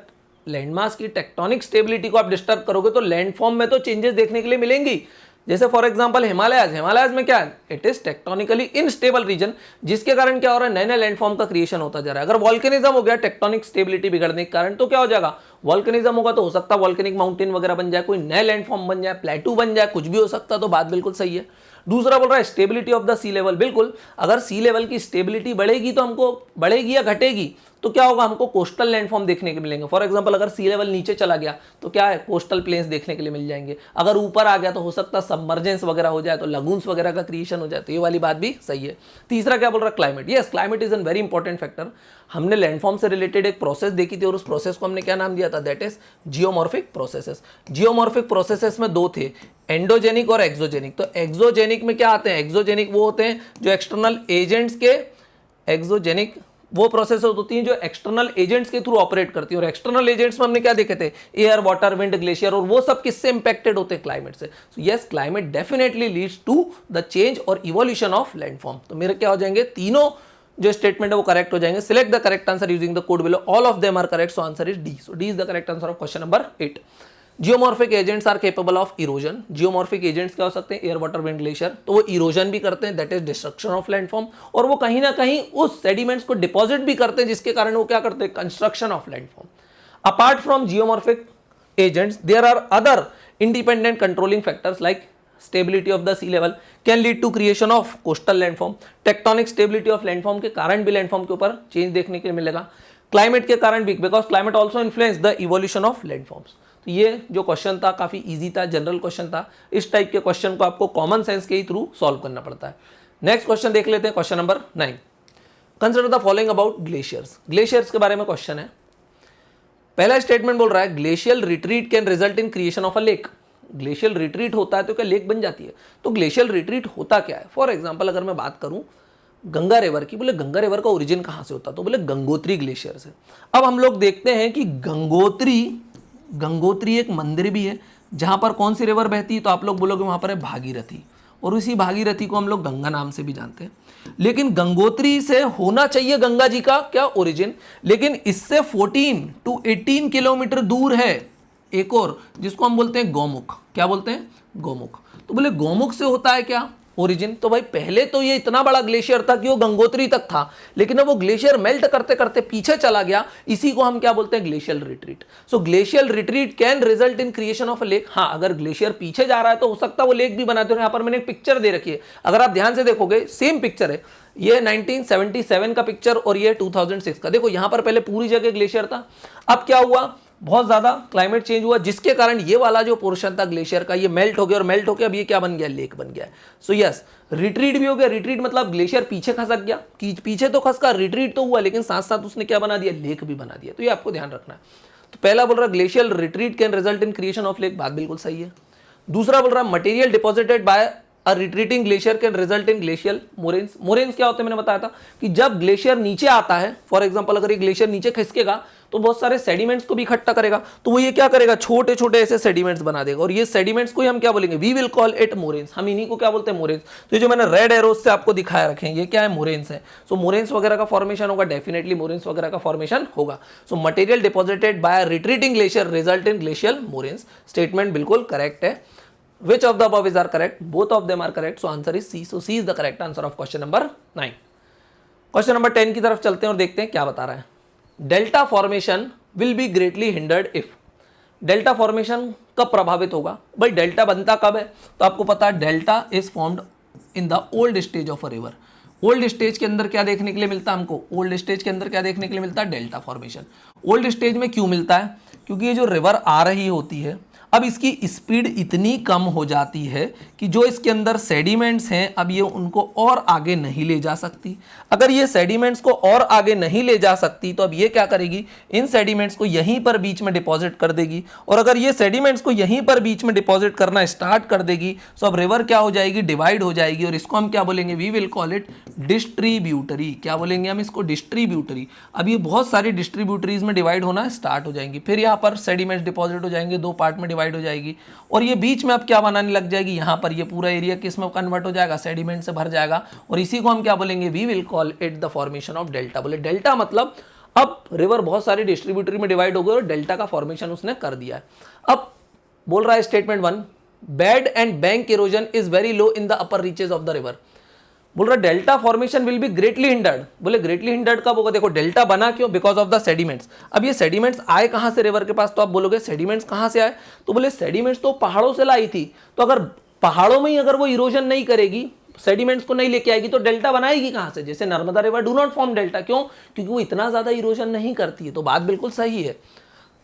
लैंडमास की टेक्टोनिक स्टेबिलिटी को आप डिस्टर्ब करोगे तो लैंडफॉर्म में तो चेंजेस देखने के लिए मिलेंगी। जैसे फॉर एग्जांपल हिमालयाज में क्या है, it is tectonically unstable region, जिसके कारण क्या हो रहा है, नए नए लैंडफॉर्म का क्रिएशन होता जा रहा है। अगर वॉल्केनिज्म हो गया टेक्टोनिक स्टेबिलिटी बिगड़ने के कारण, तो क्या हो जाएगा, वॉल्केनिज्म होगा तो हो सकता है वॉल्केनिक माउंटेन वगैरह बन जाए, कोई नए लैंडफॉर्म बन जाए, प्लेटू बन जाए, कुछ भी हो सकता है। तो बात बिल्कुल सही है। दूसरा बोल रहा है stability of the sea level. बिल्कुल, अगर सी लेवल की स्टेबिलिटी बढ़ेगी तो हमको बढ़ेगी या घटेगी, तो क्या होगा, हमको कोस्टल लैंडफॉर्म देखने के मिलेंगे। फॉर एग्जांपल अगर सी लेवल नीचे चला गया तो क्या है, कोस्टल प्लेन्स देखने के लिए मिल जाएंगे। अगर ऊपर आ गया तो हो सकता है सबमर्जेंस वगैरह हो जाए, तो लगून्स वगैरह का क्रिएशन हो जाए। तो ये वाली बात भी सही है। तीसरा क्या बोल रहा है, climate. Yes, climate is an very important factor. हमने लैंडफॉर्म से रिलेटेड एक प्रोसेस देखी थी और उस प्रोसेस को हमने क्या नाम दिया था, that is geomorphic processes. Geomorphic processes में दो थे, एंडोजेनिक और एक्सोजेनिक। तो एक्सोजेनिक में क्या आते हैं, एक्सोजेनिक वो होते हैं जो एक्सटर्नल एजेंट्स के, एक्सोजेनिक वो प्रोसेस होती हैं जो एक्सटर्नल एजेंट्स के थ्रू ऑपरेट करती है। और एक्सटर्नल एजेंट्स में हमने क्या देखे थे, एयर, वाटर, विंड, ग्लेशियर, और वो सब किससे इंपैक्टेड होते हैं, क्लाइमेट से। So yes, climate definitely leads to the change और इवोल्यूशन ऑफ लैंडफॉर्म। तो मेरे क्या हो जाएंगे, तीनों जो स्टेटमेंट है वो करेक्ट हो जाएंगे। Select the correct answer using the code below, all of them are correct, so answer is D. So D is the correct answer of question number 8। Geomorphic agents are capable of erosion. Geomorphic agents क्या हो सकते हैं, air, water, wind, glacier. तो वो erosion भी करते हैं, that is destruction of landform, और वो कहीं ना कहीं उस सेडिमेंट्स को डिपॉजिट भी करते हैं, जिसके कारण वो क्या करते हैं, construction of landform. Apart from geomorphic agents there are other independent controlling factors like stability of the sea level can lead to creation of coastal landform. Tectonic stability of landform के कारण भी लैंडफॉर्म के ऊपर change देखने के लिए मिलेगा। Climate के कारण भी, because climate also influence the evolution of landforms. तो ये जो क्वेश्चन था काफी इजी था, जनरल क्वेश्चन था। इस टाइप के क्वेश्चन को आपको कॉमन सेंस के ही थ्रू सॉल्व करना पड़ता है। नेक्स्ट क्वेश्चन देख लेते हैं, question number 9। Consider the following about glaciers. Glaciers के बारे में क्वेश्चन है। पहला स्टेटमेंट बोल रहा है glacial retreat can result in creation of a lake. Glacial retreat होता है तो क्या लेक बन जाती है। तो ग्लेशियल रिट्रीट होता क्या है, फॉर एग्जाम्पल अगर मैं बात करूं गंगा रिवर की, बोले गंगा रिवर का ओरिजिन कहां से होता है, तो बोले गंगोत्री ग्लेशियर से। अब हम लोग देखते हैं कि गंगोत्री एक मंदिर भी है, जहां पर कौन सी रिवर बहती है, तो आप लोग बोलोगे वहां पर है भागीरथी, और उसी भागीरथी को हम लोग गंगा नाम से भी जानते हैं। लेकिन गंगोत्री से होना चाहिए गंगा जी का क्या ओरिजिन, लेकिन इससे 14 to 18 किलोमीटर दूर है एक और, जिसको हम बोलते हैं गौमुख। क्या बोलते हैं, गौमुख। तो बोले गौमुख से होता है क्या ओरिजिन। तो भाई पहले तो ये इतना बड़ा ग्लेशियर था कि वो गंगोत्री तक था, लेकिन अब वो ग्लेशियर मेल्ट करते करते पीछे चला गया। इसी को हम क्या बोलते हैं, glacial retreat. So glacial retreat can result in creation of a lake. हाँ, अगर ग्लेशियर पीछे जा रहा है तो हो सकता है वो लेक भी बनाते हो। यहाँ पर मैंने एक पिक्चर दे रखी है, अगर आप ध्यान से देखोगे सेम पिक्चर है। ये 1977 का पिक्चर और ये 2006 का। देखो यहाँ पर पहले पूरी जगह ग्लेशियर था, अब क्या हुआ, बहुत ज्यादा क्लाइमेट चेंज हुआ, जिसके कारण ये वाला जो पोर्शन था ग्लेशियर का ये मेल्ट हो गया, और मेल्ट होकर अब ये क्या बन गया, लेक बन गया। सो यस, रिट्रीट भी हो गया। रिट्रीट मतलब ग्लेशियर पीछे खसक गया, कि पीछे तो खसका, रिट्रीट तो हुआ, लेकिन साथ साथ उसने क्या बना दिया, लेक भी बना दिया। तो ये आपको ध्यान रखना है। तो पहला बोल रहा है glacial retreat can result in creation of lake, बात बिल्कुल सही है। दूसरा बोल रहा है material deposited bye a retreating glacier can result in glacial moraines. Moraines क्या होते हैं, मैंने बताया था कि जब ग्लेशियर नीचे आता है, फॉर एग्जांपल अगर ये ग्लेशियर नीचे खिसकेगा तो बहुत सारे सेडिमेंट्स को भी इकट्ठा करेगा, तो वो ये क्या करेगा, छोटे छोटे ऐसे सेडिमेंट्स बना देगा, और ये सेडिमेंट्स को ही हम क्या बोलेंगे, we will call it moraines. हम इन्हीं को क्या बोलते हैं, मोरेन्स। तो ये जो मैंने रेड एरोज से आपको दिखाया रखे हैं, ये क्या है, मोरेन्स है। सो मोरेन्स वगैरह का फॉर्मेशन होगा, डेफिनेटली मोरेन्स वगैरह का फॉर्मेशन होगा। So material deposited bye retreating glacier result in glacial moraines. Statement बिल्कुल करेक्ट है। Which of the above is are correct? Both of them are correct. So answer is C. So C is the correct answer of question number 9. Question number 10 की तरफ चलते हैं और देखते हैं क्या बता रहा है। Delta formation will be greatly hindered if. Delta formation कब प्रभावित होगा भाई, डेल्टा बनता कब है, तो आपको पता है delta is formed in the old stage of a river. Old stage के अंदर क्या देखने के लिए मिलता है हमको, ओल्ड स्टेज के अंदर क्या देखने के लिए मिलता है, डेल्टा फॉर्मेशन। ओल्ड स्टेज में क्यों मिलता है, क्योंकि ये जो रिवर आ रही होती है, अब इसकी स्पीड इतनी कम हो जाती है कि जो इसके अंदर सेडिमेंट्स हैं, अब ये उनको और आगे नहीं ले जा सकती। अगर ये सेडिमेंट्स को और आगे नहीं ले जा सकती तो अब ये क्या करेगी, इन सेडिमेंट्स को यहीं पर बीच में डिपॉजिट कर देगी, और अगर ये सेडिमेंट्स को यहीं पर बीच में डिपॉजिट करना स्टार्ट कर देगी तो अब रिवर क्या हो जाएगी, डिवाइड हो जाएगी, और इसको हम क्या बोलेंगे, we will call it distributary. क्या बोलेंगे हम इसको, डिस्ट्रीब्यूटरी। अब ये बहुत सारी डिस्ट्रीब्यूटरीज में डिवाइड होना स्टार्ट हो जाएंगी, फिर यहाँ पर सेडिमेंट्स डिपॉजिट हो जाएंगे, दो पार्ट में हो जाएगी, और ये बीच में अब क्या बनाने लग जाएगी, यहां पर ये पूरा एरिया किस में कन्वर्ट हो जाएगा, सेडिमेंट से भर जाएगा, और इसी को हम क्या बोलेंगे, we will call it the formation of delta. बोले डेल्टा मतलब अब रिवर बहुत सारी डिस्ट्रीब्यूटरी में डिवाइड हो गई और डेल्टा का फॉर्मेशन उसने कर दिया है। अब बोल रहा है statement 1, bed and bank erosion is very low in the upper reaches of the river. बोल रहा delta formation will be greatly hindered. बोले ग्रेटली हिंडर्ड कब होगा, देखो डेल्टा बना क्यों, बिकॉज ऑफ द सेडिमेंट्स। अब ये सेडिमेंट्स आए कहां से रिवर के पास, तो आप बोलोगे सेडिमेंट्स कहां से आए, तो बोले सेडिमेंट्स तो पहाड़ों से लाई थी, तो अगर पहाड़ों में ही अगर वो इरोजन नहीं करेगी, सेडिमेंट्स को नहीं लेके आएगी, तो डेल्टा बनाएगी कहां से, जैसे Narmada river do not form delta, क्यों, क्योंकि वो इतना ज्यादा इरोजन नहीं करती है। तो बात बिल्कुल सही है।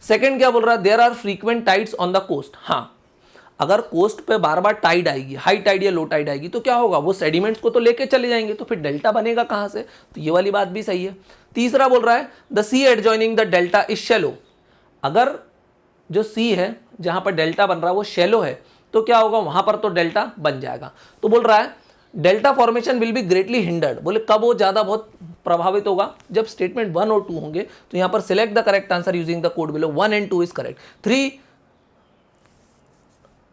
सेकेंड क्या बोल रहा है, there are frequent tides on the coast. हाँ, अगर कोस्ट पे बार बार टाइड आएगी, हाई टाइड या लो टाइड आएगी, तो क्या होगा, वो सेडिमेंट्स को तो लेके चले जाएंगे, तो फिर डेल्टा बनेगा कहां से, तो ये वाली बात भी सही है। तीसरा बोल रहा है the sea adjoining the delta is shallow. अगर जो सी है जहां पर डेल्टा बन रहा है वो शैलो है, तो क्या होगा, वहां पर तो डेल्टा बन जाएगा। तो बोल रहा है delta formation will be greatly hindered. बोले कब वो ज्यादा बहुत प्रभावित होगा, जब स्टेटमेंट 1 और 2 होंगे। तो यहां पर select the correct answer using the code below, 1 and 2 is correct.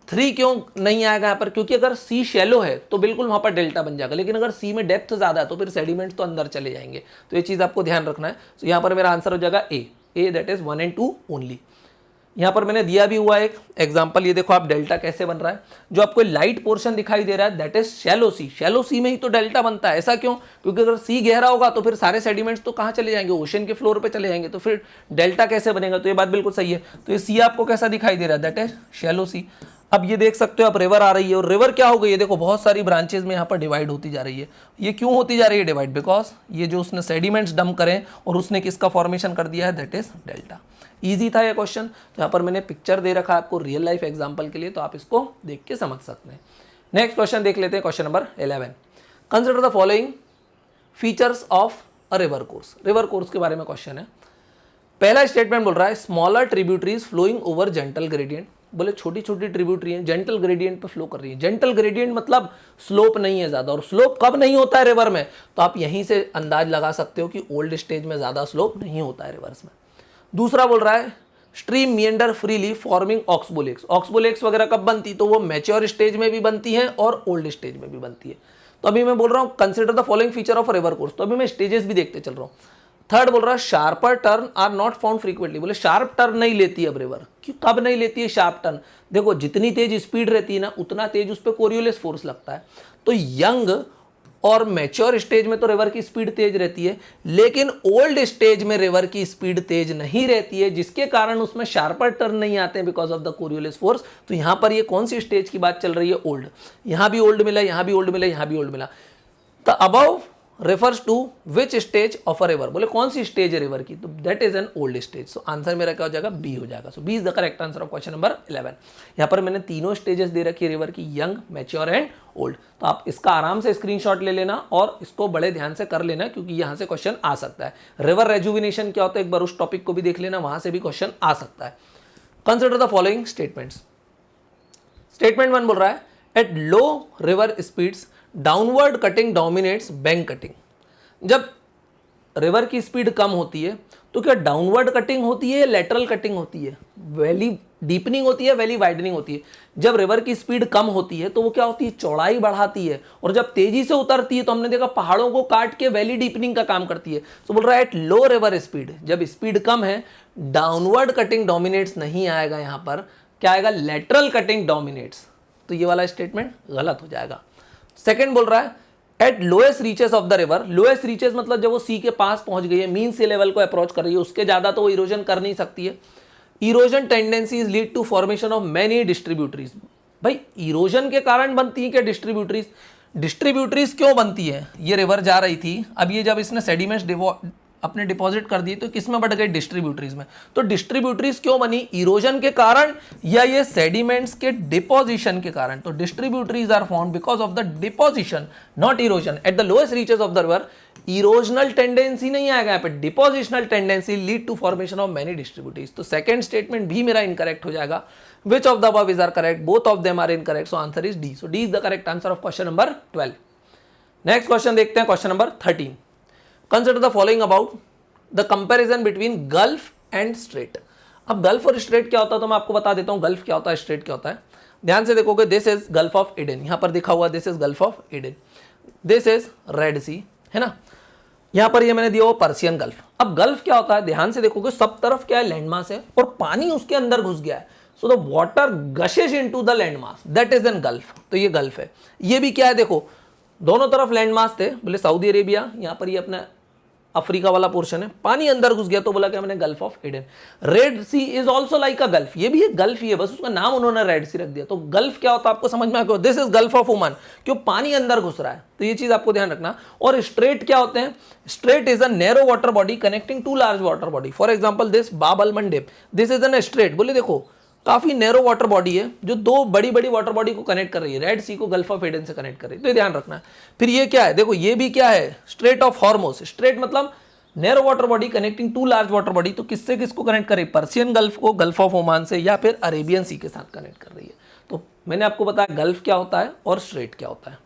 3 क्यों नहीं आएगा यहाँ पर, क्योंकि अगर सी शैलो है तो बिल्कुल वहां पर डेल्टा बन जाएगा, लेकिन अगर सी में डेप्थ ज्यादा है तो फिर सेडिमेंट्स तो अंदर चले जाएंगे। तो ये चीज आपको ध्यान रखना है। तो यहाँ पर मेरा आंसर हो जाएगा ए, दैट इज 1 and 2 ओनली। यहाँ पर मैंने दिया भी हुआ एक एग्जाम्पल, ये देखो आप डेल्टा कैसे बन रहा है। जो आपको लाइट पोर्शन दिखाई दे रहा है that is shallow sea. Shallow sea में ही तो डेल्टा बनता है। ऐसा क्यों, क्योंकि अगर सी गहरा होगा तो फिर सारे सेडिमेंट्स तो कहाँ चले जाएंगे, ओशन के फ्लोर पे चले जाएंगे, तो फिर डेल्टा कैसे बनेगा। तो ये बात बिल्कुल सही है। तो ये सी आपको कैसा दिखाई दे रहा है, दैट इज शैलो सी। अब ये देख सकते हो आप, रिवर आ रही है, और रिवर क्या हो गई है, देखो बहुत सारी ब्रांचेज में यहाँ पर डिवाइड होती जा रही है। ये क्यों होती जा रही है डिवाइड, बिकॉज ये जो उसने सेडिमेंट्स डंप करें और उसने किसका फॉर्मेशन कर दिया है, दैट इज डेल्टा। इजी था ये क्वेश्चन। तो यहाँ पर मैंने पिक्चर दे रखा है आपको रियल लाइफ एग्जाम्पल के लिए, तो आप इसको देख के समझ सकते हैं। नेक्स्ट क्वेश्चन देख लेते हैं, question number 11। Consider the following features of a river course. River course के बारे में क्वेश्चन है। पहला स्टेटमेंट बोल रहा है smaller tributaries flowing over gentle gradient. बोले छोटी छोटी ट्रिब्यूटरी हैं, जेंटल ग्रेडियंट पे फ्लो कर रही है। जेंटल ग्रेडियंट मतलब स्लोप नहीं है ज्यादा, और स्लोप कब नहीं होता है रिवर में, तो आप यहीं से अंदाज लगा सकते हो कि ओल्ड स्टेज में ज्यादा स्लोप नहीं होता है रिवर्स में। दूसरा बोल रहा है स्ट्रीम मिएंडर फ्रीली फॉर्मिंग ऑक्सबोलेक्स। ऑक्सबोलेक्स वगैरह कब बनती, तो वो मैच्योर स्टेज में भी बनती है और ओल्ड स्टेज में भी बनती है। तो अभी मैं बोल रहा हूँ consider the following feature of river course, तो अभी मैं स्टेजेस भी देखते चल रहा हूँ। थर्ड बोल रहा है sharper turn are not found frequently. बोले शार्प टर्न नहीं लेती अब रिवर, क्यों, कब नहीं लेती है शार्प टर्न, देखो जितनी तेज स्पीड रहती है ना उतना तेज उस पर कोरियोलिस फोर्स लगता है। तो यंग और मैच्योर स्टेज में तो रिवर की स्पीड तेज रहती है, लेकिन ओल्ड स्टेज में रिवर की स्पीड तेज नहीं रहती है, जिसके कारण उसमें शार्पर टर्न नहीं आते हैं because of the Coriolis force. तो यहां पर ये कौन सी स्टेज की बात चल रही है, ओल्ड। यहां भी ओल्ड मिला, यहां भी ओल्ड मिला, यहां भी ओल्ड मिला। The above refers to which stage of a river। बोले कौन सी स्टेज है रिवर की, तो that is an old stage। So answer मेरा क्या हो जाएगा, बी हो जाएगा। So B is the correct answer of question number 11। यहाँ पर मैंने तीनों स्टेजेस दे रखी है रिवर की, यंग, मैच्योर एंड ओल्ड। तो आप इसका आराम से स्क्रीनशॉट ले लेना और इसको बड़े ध्यान से कर लेना, क्योंकि यहाँ से क्वेश्चन आ सकता है। रिवर रेजुविनेशन क्या होता है, एक बार उस टॉपिक को भी देख लेना, वहां से भी क्वेश्चन आ सकता है। Consider the following statements. Statement 1 बोल रहा है at low river speeds downward cutting dominates bank cutting. जब रिवर की स्पीड कम होती है तो क्या डाउनवर्ड कटिंग होती है या लेटरल कटिंग होती है, वैली डीपनिंग होती है, वैली वाइडनिंग होती है। जब रिवर की स्पीड कम होती है तो वो क्या होती है, चौड़ाई बढ़ाती है, और जब तेजी से उतरती है तो हमने देखा पहाड़ों को काट के वैली डीपनिंग का काम करती है। तो बोल रहा है एट लो रिवर स्पीड, जब स्पीड कम है डाउनवर्ड कटिंग डोमिनेट्स नहीं आएगा, यहां पर क्या आएगा, लेटरल कटिंग डोमिनेट्स। तो ये वाला स्टेटमेंट गलत हो जाएगा। सेकेंड बोल रहा है eight lowest reaches of the river, lowest reaches मतलब जब वो सी के पास पहुंच गई है, मीन सी लेवल को अप्रोच कर रही है, उसके ज्यादा तो वो इरोजन कर नहीं सकती है। Erosion tendencies lead to formation of many distributaries. भाई इरोजन के कारण बनती है क्या डिस्ट्रीब्यूटरीज, डिस्ट्रीब्यूटरीज क्यों बनती है, ये रिवर जा रही थी, अब ये जब इसने सेडिमेंट्स अपने डिपॉजिट कर दिए तो किसमें बढ़ गई, डिस्ट्रीब्यूटरीज में। तो डिस्ट्रीब्यूटरीज क्यों बनी, इरोजन के कारण या ये सेडिमेंट्स के डिपोजिशन के कारण। तो distributaries are found because of the deposition not erosion at the lowest reaches of the river. Erosional tendency नहीं आएगा यहाँ पे, depositional tendency lead to formation of many distributaries. तो सेकंड स्टेटमेंट भी मेरा इनकरेक्ट हो जाएगा। Which of the above is are correct, both of them are incorrect, so answer is D. So D is the correct answer of question number 12। Next question देखते हैं, question number 13। Consider the following about the comparison between gulf and straight. अब gulf और straight क्या होता है तो मैं आपको बता देता हूं, गल्फ क्या होता है, स्ट्रेट क्या होता है। ध्यान से देखोगे, this is Gulf of Aden, यहां पर दिखा हुआ this is Gulf of Aden, this is Red Sea, है ना। यहां पर ये मैंने दिया हुआ पर्सियन गल्फ। अब गल्फ क्या होता है, ध्यान से देखोगे सब तरफ क्या है, लैंडमास है और पानी उसके अंदर घुस गया है। So the water gushes into the landmass, that is an gulf. तो ये गल्फ है। ये भी क्या है, देखो दोनों तरफ लैंडमास थे, बोले सऊदी अरेबिया, यहां पर ये अपना अफ्रीका वाला पोर्शन है, पानी अंदर घुस गया तो बोला क्या मैंने, gulf of Aden. Red sea is also like a gulf, ये भी एक गल्फ ही है, बस उसका नाम उन्होंने रेड सी रख दिया। तो गल्फ क्या होता है आपको समझ में आ गया, this is Gulf of Oman, क्यों पानी अंदर घुस रहा है, तो ये चीज आपको ध्यान रखना। और स्ट्रेट क्या होते हैं, strait is a narrow water body connecting two large water body. For example this Bab al Mandeb, this is an strait, बोले देखो काफी नैरो वाटर बॉडी है जो दो बड़ी बड़ी वाटर बॉडी को कनेक्ट कर रही है, रेड सी को गल्फ ऑफ एडन से कनेक्ट कर रही है, तो ये ध्यान रखना। फिर ये क्या है, देखो ये भी क्या है, स्ट्रेट ऑफ हॉर्मोस। स्ट्रेट मतलब narrow water body connecting two large water body, तो किससे किसको कनेक्ट कर रही है, पर्सियन गल्फ को गल्फ ऑफ ओमान से या फिर अरेबियन सी के साथ कनेक्ट कर रही है। तो मैंने आपको बताया गल्फ क्या होता है और स्ट्रेट क्या होता है।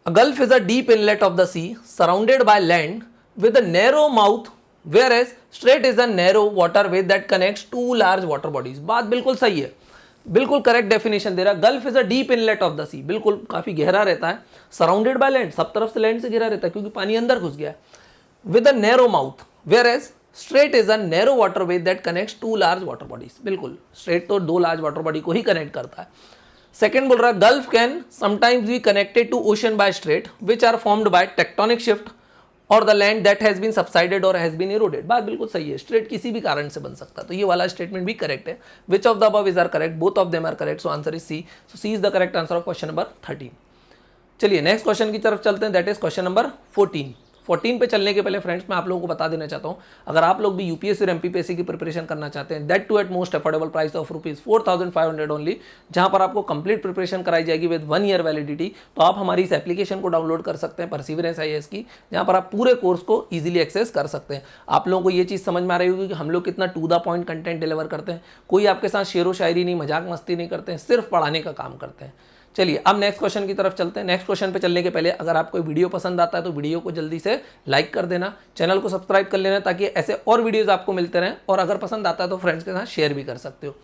A gulf is a deep inlet of the sea surrounded by land with a narrow mouth, whereas strait is a narrow waterway that connects two large water bodies। बात बिल्कुल सही है, बिल्कुल करेक्ट डेफिनेशन दे रहा है। Gulf is a deep inlet of the sea, बिल्कुल काफी गहरा रहता है, सराउंडेड बाय लैंड, सब तरफ से लैंड से घिरा रहता है क्योंकि पानी अंदर घुस गया है। With a narrow mouth, whereas strait is a narrow waterway that connects two large water bodies. बिल्कुल स्ट्रेट तो दो लार्ज वाटर बॉडी को ही कनेक्ट करता है। सेकेंड बोल रहा है gulf can sometimes be connected to ocean by strait which are formed by tectonic shift और the land that has been subsided और हैज बीन इरोडेड। बात बिल्कुल सही है, स्ट्रेट किसी भी कारण से बन सकता है, तो ये वाला स्टेटमेंट भी करेक्ट है। Which of the above is are correct, both of them are correct, so answer is C. So C is the correct answer of question number 13। चलिए नेक्स्ट क्वेश्चन की तरफ चलते हैं, दैट इज क्वेश्चन नंबर 14। 14 पे चलने के पहले friends मैं आप लोगों को बता देना चाहता हूँ, अगर आप लोग भी यूपीएससी और एमपीपीएससी की प्रिपरेशन करना चाहते हैं, that to at most affordable price of ₹4,500 only, जहां पर आपको कंप्लीट प्रिपरेशन कराई जाएगी विद 1 ईयर वैलिडिटी, तो आप हमारी इस एप्लीकेशन को डाउनलोड कर सकते हैं, परसिवरेंस IAS की, जहां पर आप पूरे कोर्स को ईजिली एक्सेस कर सकते हैं। आप लोगों को ये चीज़ समझ में आ रही होगी कि हम लोग कितना to the point content deliver करते हैं, कोई आपके साथ शेरो शायरी नहीं, मजाक मस्ती नहीं करते हैं, सिर्फ पढ़ाने का काम करते हैं। चलिए अब नेक्स्ट क्वेश्चन की तरफ चलते हैं। नेक्स्ट क्वेश्चन पे चलने के पहले अगर आपको वीडियो पसंद आता है तो वीडियो को जल्दी से लाइक कर देना, चैनल को सब्सक्राइब कर लेना ताकि ऐसे और वीडियोस आपको मिलते रहें, और अगर पसंद आता है तो फ्रेंड्स के साथ शेयर भी कर सकते हो।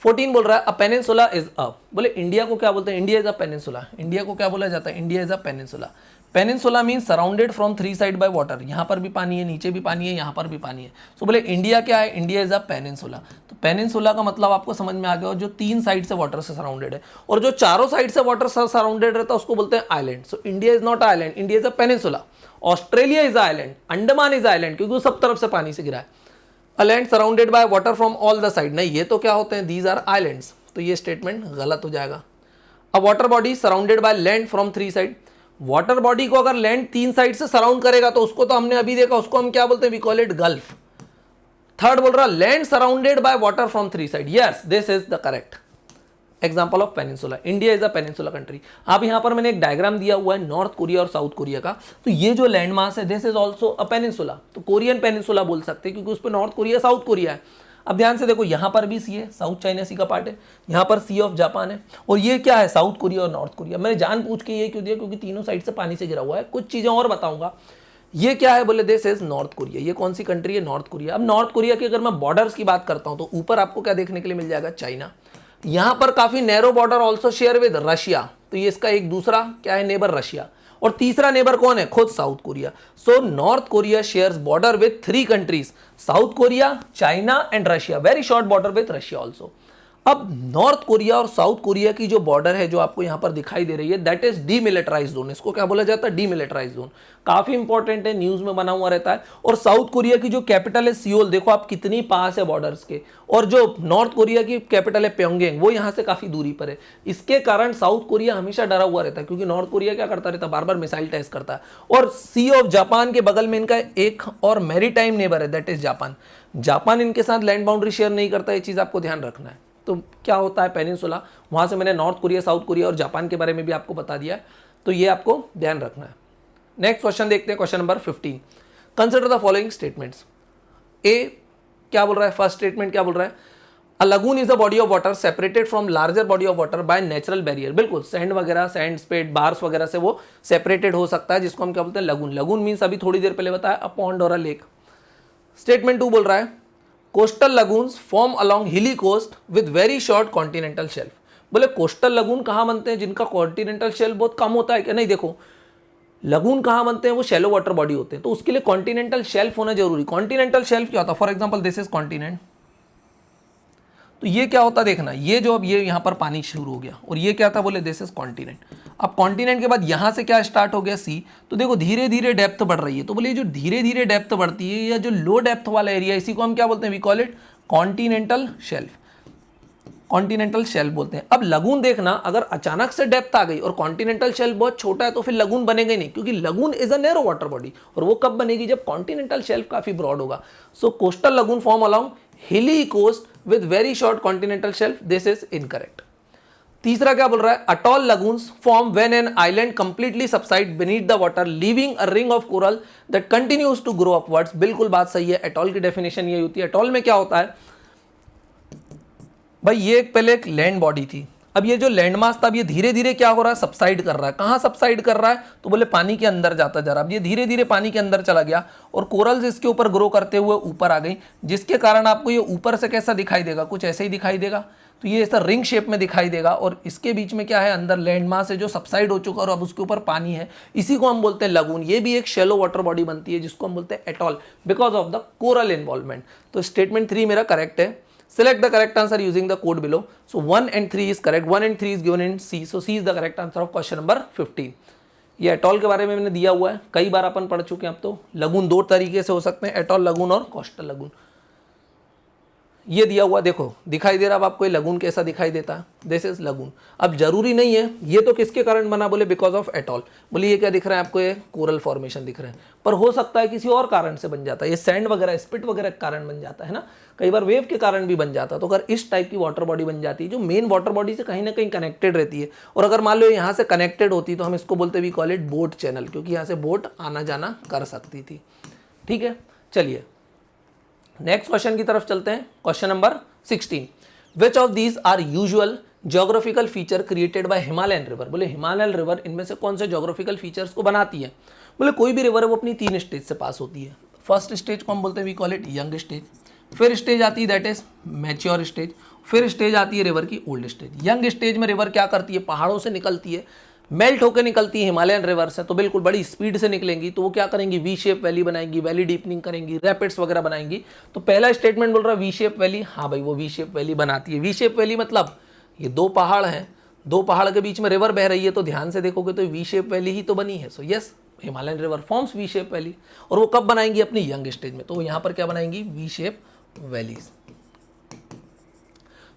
14 बोल रहा है अ पेनिनसुला इज अ, बोले इंडिया को क्या बोलते हैं, India is a peninsula. India को क्या बोला जाता है, India is a peninsula. Peninsula mean surrounded from 3 side by water, यहाँ पर भी पानी है, नीचे भी पानी है, यहाँ पर भी पानी है। सो बोले इंडिया क्या है, इंडिया इज अ पेनिनसुला। तो पेनिनसुला का मतलब आपको समझ में आ गया, जो 3 साइड से वाटर से सराउंडेड है, और जो चारों साइड से वाटर से सराउंडेड रहता है उसको बोलते हैं island. So India is not island, India is a peninsula. Australia is island, Andaman is island क्योंकि वो सब तरफ से पानी से गिरा है। A land surrounded by water from all the side, नहीं ये तो क्या होते हैं, दीज आर आइलैंड्स, तो ये स्टेटमेंट गलत हो जाएगा। अ water body surrounded by land from 3 side, water body को अगर लैंड 3 साइड से सराउंड करेगा तो उसको तो हमने अभी देखा, उसको हम क्या बोलते हैं, we call it gulf. Third बोल रहा land surrounded by water from 3 side, yes this is the correct example of peninsula. India is a peninsula country. अब यहां पर मैंने एक डायग्राम दिया हुआ है नॉर्थ कोरिया और साउथ कोरिया का, तो ये जो लैंड मास है this is also a peninsula, तो कोरियन पेनिनसुला बोल सकते हैं क्योंकि उस पर नॉर्थ कोरिया साउथ कोरिया है। अब ध्यान से देखो, यहाँ पर भी सी है, साउथ चाइना सी का पार्ट है, यहाँ पर सी ऑफ जापान है, और ये क्या है, साउथ कोरिया और नॉर्थ कोरिया। मैंने जान पूछ के ये क्यों दिया, क्योंकि तीनों साइड से पानी से घिरा हुआ है। कुछ चीजें और बताऊंगा। ये क्या है बोले, दिस इज नॉर्थ कोरिया। ये कौन सी कंट्री है, नॉर्थ कोरिया। अब नॉर्थ कोरिया की अगर मैं बॉर्डर्स की बात करता हूं तो ऊपर आपको क्या देखने के लिए मिल जाएगा, चाइना। यहां पर काफी narrow border also share with Russia, तो ये इसका एक दूसरा क्या है, नेबर रशिया। और तीसरा नेबर कौन है, खुद south Korea. So north Korea shares border with 3 countries, south Korea, China and Russia. Very short border with Russia also. अब नॉर्थ कोरिया और साउथ कोरिया की जो बॉर्डर है, जो आपको यहां पर दिखाई दे रही है, दैट इज डीमिलिटराइज्ड जोन। इसको क्या बोला जाता है, डीमिलिटराइज्ड जोन। काफी इंपॉर्टेंट है, न्यूज में बना हुआ रहता है। और साउथ कोरिया की जो कैपिटल है सियोल, देखो आप कितनी पास है बॉर्डर्स के। और जो नॉर्थ कोरिया की कैपिटल है प्योंगयांग, वो यहां से काफी दूरी पर है। इसके कारण साउथ कोरिया हमेशा डरा हुआ रहता है, क्योंकि नॉर्थ कोरिया क्या करता रहता है, बार बार मिसाइल टेस्ट करता है। और सी ऑफ जापान के बगल में इनका एक और मैरीटाइम नेबर है, दैट इज जापान। जापान इनके साथ लैंड बाउंड्री शेयर नहीं करता, ये चीज आपको ध्यान रखना है। तो क्या होता है पेनिनसुला, वहां से मैंने नॉर्थ कोरिया, साउथ कोरिया और जापान के बारे में भी आपको बता दिया है, तो ये आपको ध्यान रखना है। नेक्स्ट क्वेश्चन देखते हैं, question number 15। Consider the following statements. A क्या बोल रहा है, फर्स्ट स्टेटमेंट क्या बोल रहा है, a lagoon is a body of water separated from larger body of water by natural barrier. बिल्कुल, सैंड वगैरह, सैंड स्पेट, बार्स वगैरह से वो सेपरेटेड हो सकता है, जिसको हम क्या बोलते हैं, लगून। लगून मीन्स अभी थोड़ी देर पहले बताया, अ पॉन्ड और अ लेक। स्टेटमेंट 2 बोल रहा है, coastal lagoons form along hilly coast with very short continental shelf. बोले कोस्टल लगून कहाँ बनते हैं, जिनका कॉन्टिनेंटल शेल्फ बहुत कम होता है क्या, नहीं। देखो लगून कहाँ बनते हैं, वो शैलो वाटर बॉडी होते हैं, तो उसके लिए कॉन्टिनेंटल शेल्फ होना जरूरी। कॉन्टिनेंटल शेल्फ क्या होता है, for example this is continent, तो ये क्या होता है देखना, ये जो अब ये यहाँ पर पानी शुरू हो गया, और ये क्या था बोले, दिस इज कॉन्टिनेंट। अब कॉन्टिनेंट के बाद यहाँ से क्या स्टार्ट हो गया, सी। तो देखो धीरे धीरे डेप्थ बढ़ रही है, तो बोले ये जो धीरे धीरे डेप्थ बढ़ती है, या जो लो डेप्थ वाला एरिया, इसी को हम क्या बोलते हैं, we call it continental shelf. Continental shelf बोलते हैं। अब लगून देखना, अगर अचानक से डेप्थ आ गई और कॉन्टिनेंटल शेल्फ बहुत छोटा है, तो फिर लगून बनेगा ही नहीं, क्योंकि lagoon is a narrow water body. और वो कब बनेगी, जब कॉन्टिनेंटल शेल्फ काफी ब्रॉड होगा। सो coastal lagoon form along hilly coast with very short continental shelf, this is incorrect। तीसरा क्या बोल रहा है, atoll lagoons form when an island completely subside beneath the water leaving a ring of coral that continues to grow upwards। बिल्कुल बात सही है, atoll की डेफिनेशन ये होती है। अटॉल में क्या होता है भाई, ये पहले एक लैंड बॉडी थी, अब ये जो लैंड मास था, अब ये धीरे धीरे क्या हो रहा है, सबसाइड कर रहा है। कहाँ सबसाइड कर रहा है, तो बोले पानी के अंदर जाता जा रहा है। अब ये धीरे धीरे पानी के अंदर चला गया, और कोरल्स इसके ऊपर ग्रो करते हुए ऊपर आ गई, जिसके कारण आपको ये ऊपर से कैसा दिखाई देगा, कुछ ऐसे ही दिखाई देगा। तो ये ऐसा रिंग शेप में दिखाई देगा, और इसके बीच में क्या है, अंदर लैंड मास है जो सबसाइड हो चुका है, और अब उसके ऊपर पानी है। इसी को हम बोलते हैं लगून। ये भी एक शैलो वाटर बॉडी बनती है, जिसको हम बोलते हैं atoll, because of the coral involvement. तो स्टेटमेंट 3 मेरा करेक्ट है। Select the correct answer using the code below. So 1 and 3 is correct. 1 and 3 is given in C. So C is the correct answer of question number 15. ये atoll के बारे में मैंने दिया हुआ है, कई बार अपन पढ़ चुके हैं। अब तो लगून 2 तरीके से हो सकते हैं, एटॉल लगून और कोस्टल लगून। ये दिया हुआ देखो, दिखाई दे रहा अब आपको, ये लगून कैसा दिखाई देता है, दिस इज लगून। अब जरूरी नहीं है ये तो किसके कारण बना, बोले बिकॉज ऑफ एटॉल। बोले ये क्या दिख रहा है आपको, ये कोरल फॉर्मेशन दिख रहा है, पर हो सकता है किसी और कारण से बन जाता है, ये सैंड वगैरह, स्पिट वगैरह के कारण बन जाता है ना, कई बार वेव के कारण भी बन जाता है। तो अगर इस टाइप की वाटर बॉडी बन जाती है, जो मेन वाटर बॉडी से कहीं ना कहीं कनेक्टेड रहती है, और अगर मान लो यहाँ से कनेक्टेड होती, तो हम इसको बोलते we call it boat channel, क्योंकि यहाँ से बोट आना जाना कर सकती थी। ठीक है, चलिए नेक्स्ट क्वेश्चन की तरफ चलते हैं। Question number 16, which of these are usual geographical feature created by Himalayan river. बोले हिमालयन रिवर इनमें से कौन से ज्योग्राफिकल फीचर्स को बनाती है। बोले कोई भी रिवर है वो अपनी 3 स्टेज से पास होती है। फर्स्ट स्टेज को हम बोलते हैं we call it young stage, फिर स्टेज आती है दैट इज मैच्योर स्टेज, फिर स्टेज आती है रिवर की ओल्ड स्टेज। यंग स्टेज में रिवर क्या करती है, पहाड़ों से निकलती है, मेल्ट होकर निकलती है हिमालयन रिवर से, तो बिल्कुल बड़ी स्पीड से निकलेंगी, तो वो क्या करेंगी, वी शेप वैली बनाएंगी, वैली डीपनिंग करेंगी, रैपिड्स वगैरह बनाएंगी। तो पहला स्टेटमेंट बोल रहा है वी शेप वैली, हाँ भाई वो वी शेप वैली बनाती है। वी शेप वैली मतलब ये 2 पहाड़ हैं, 2 पहाड़ के बीच में रिवर बह रही है, तो ध्यान से देखोगे तो वी शेप वैली ही तो बनी है। So yes, Himalayan river forms V shape valley. और वो कब बनाएंगी, अपनी यंग स्टेज में, तो वो यहाँ पर क्या बनाएंगी, वी शेप वैलीज।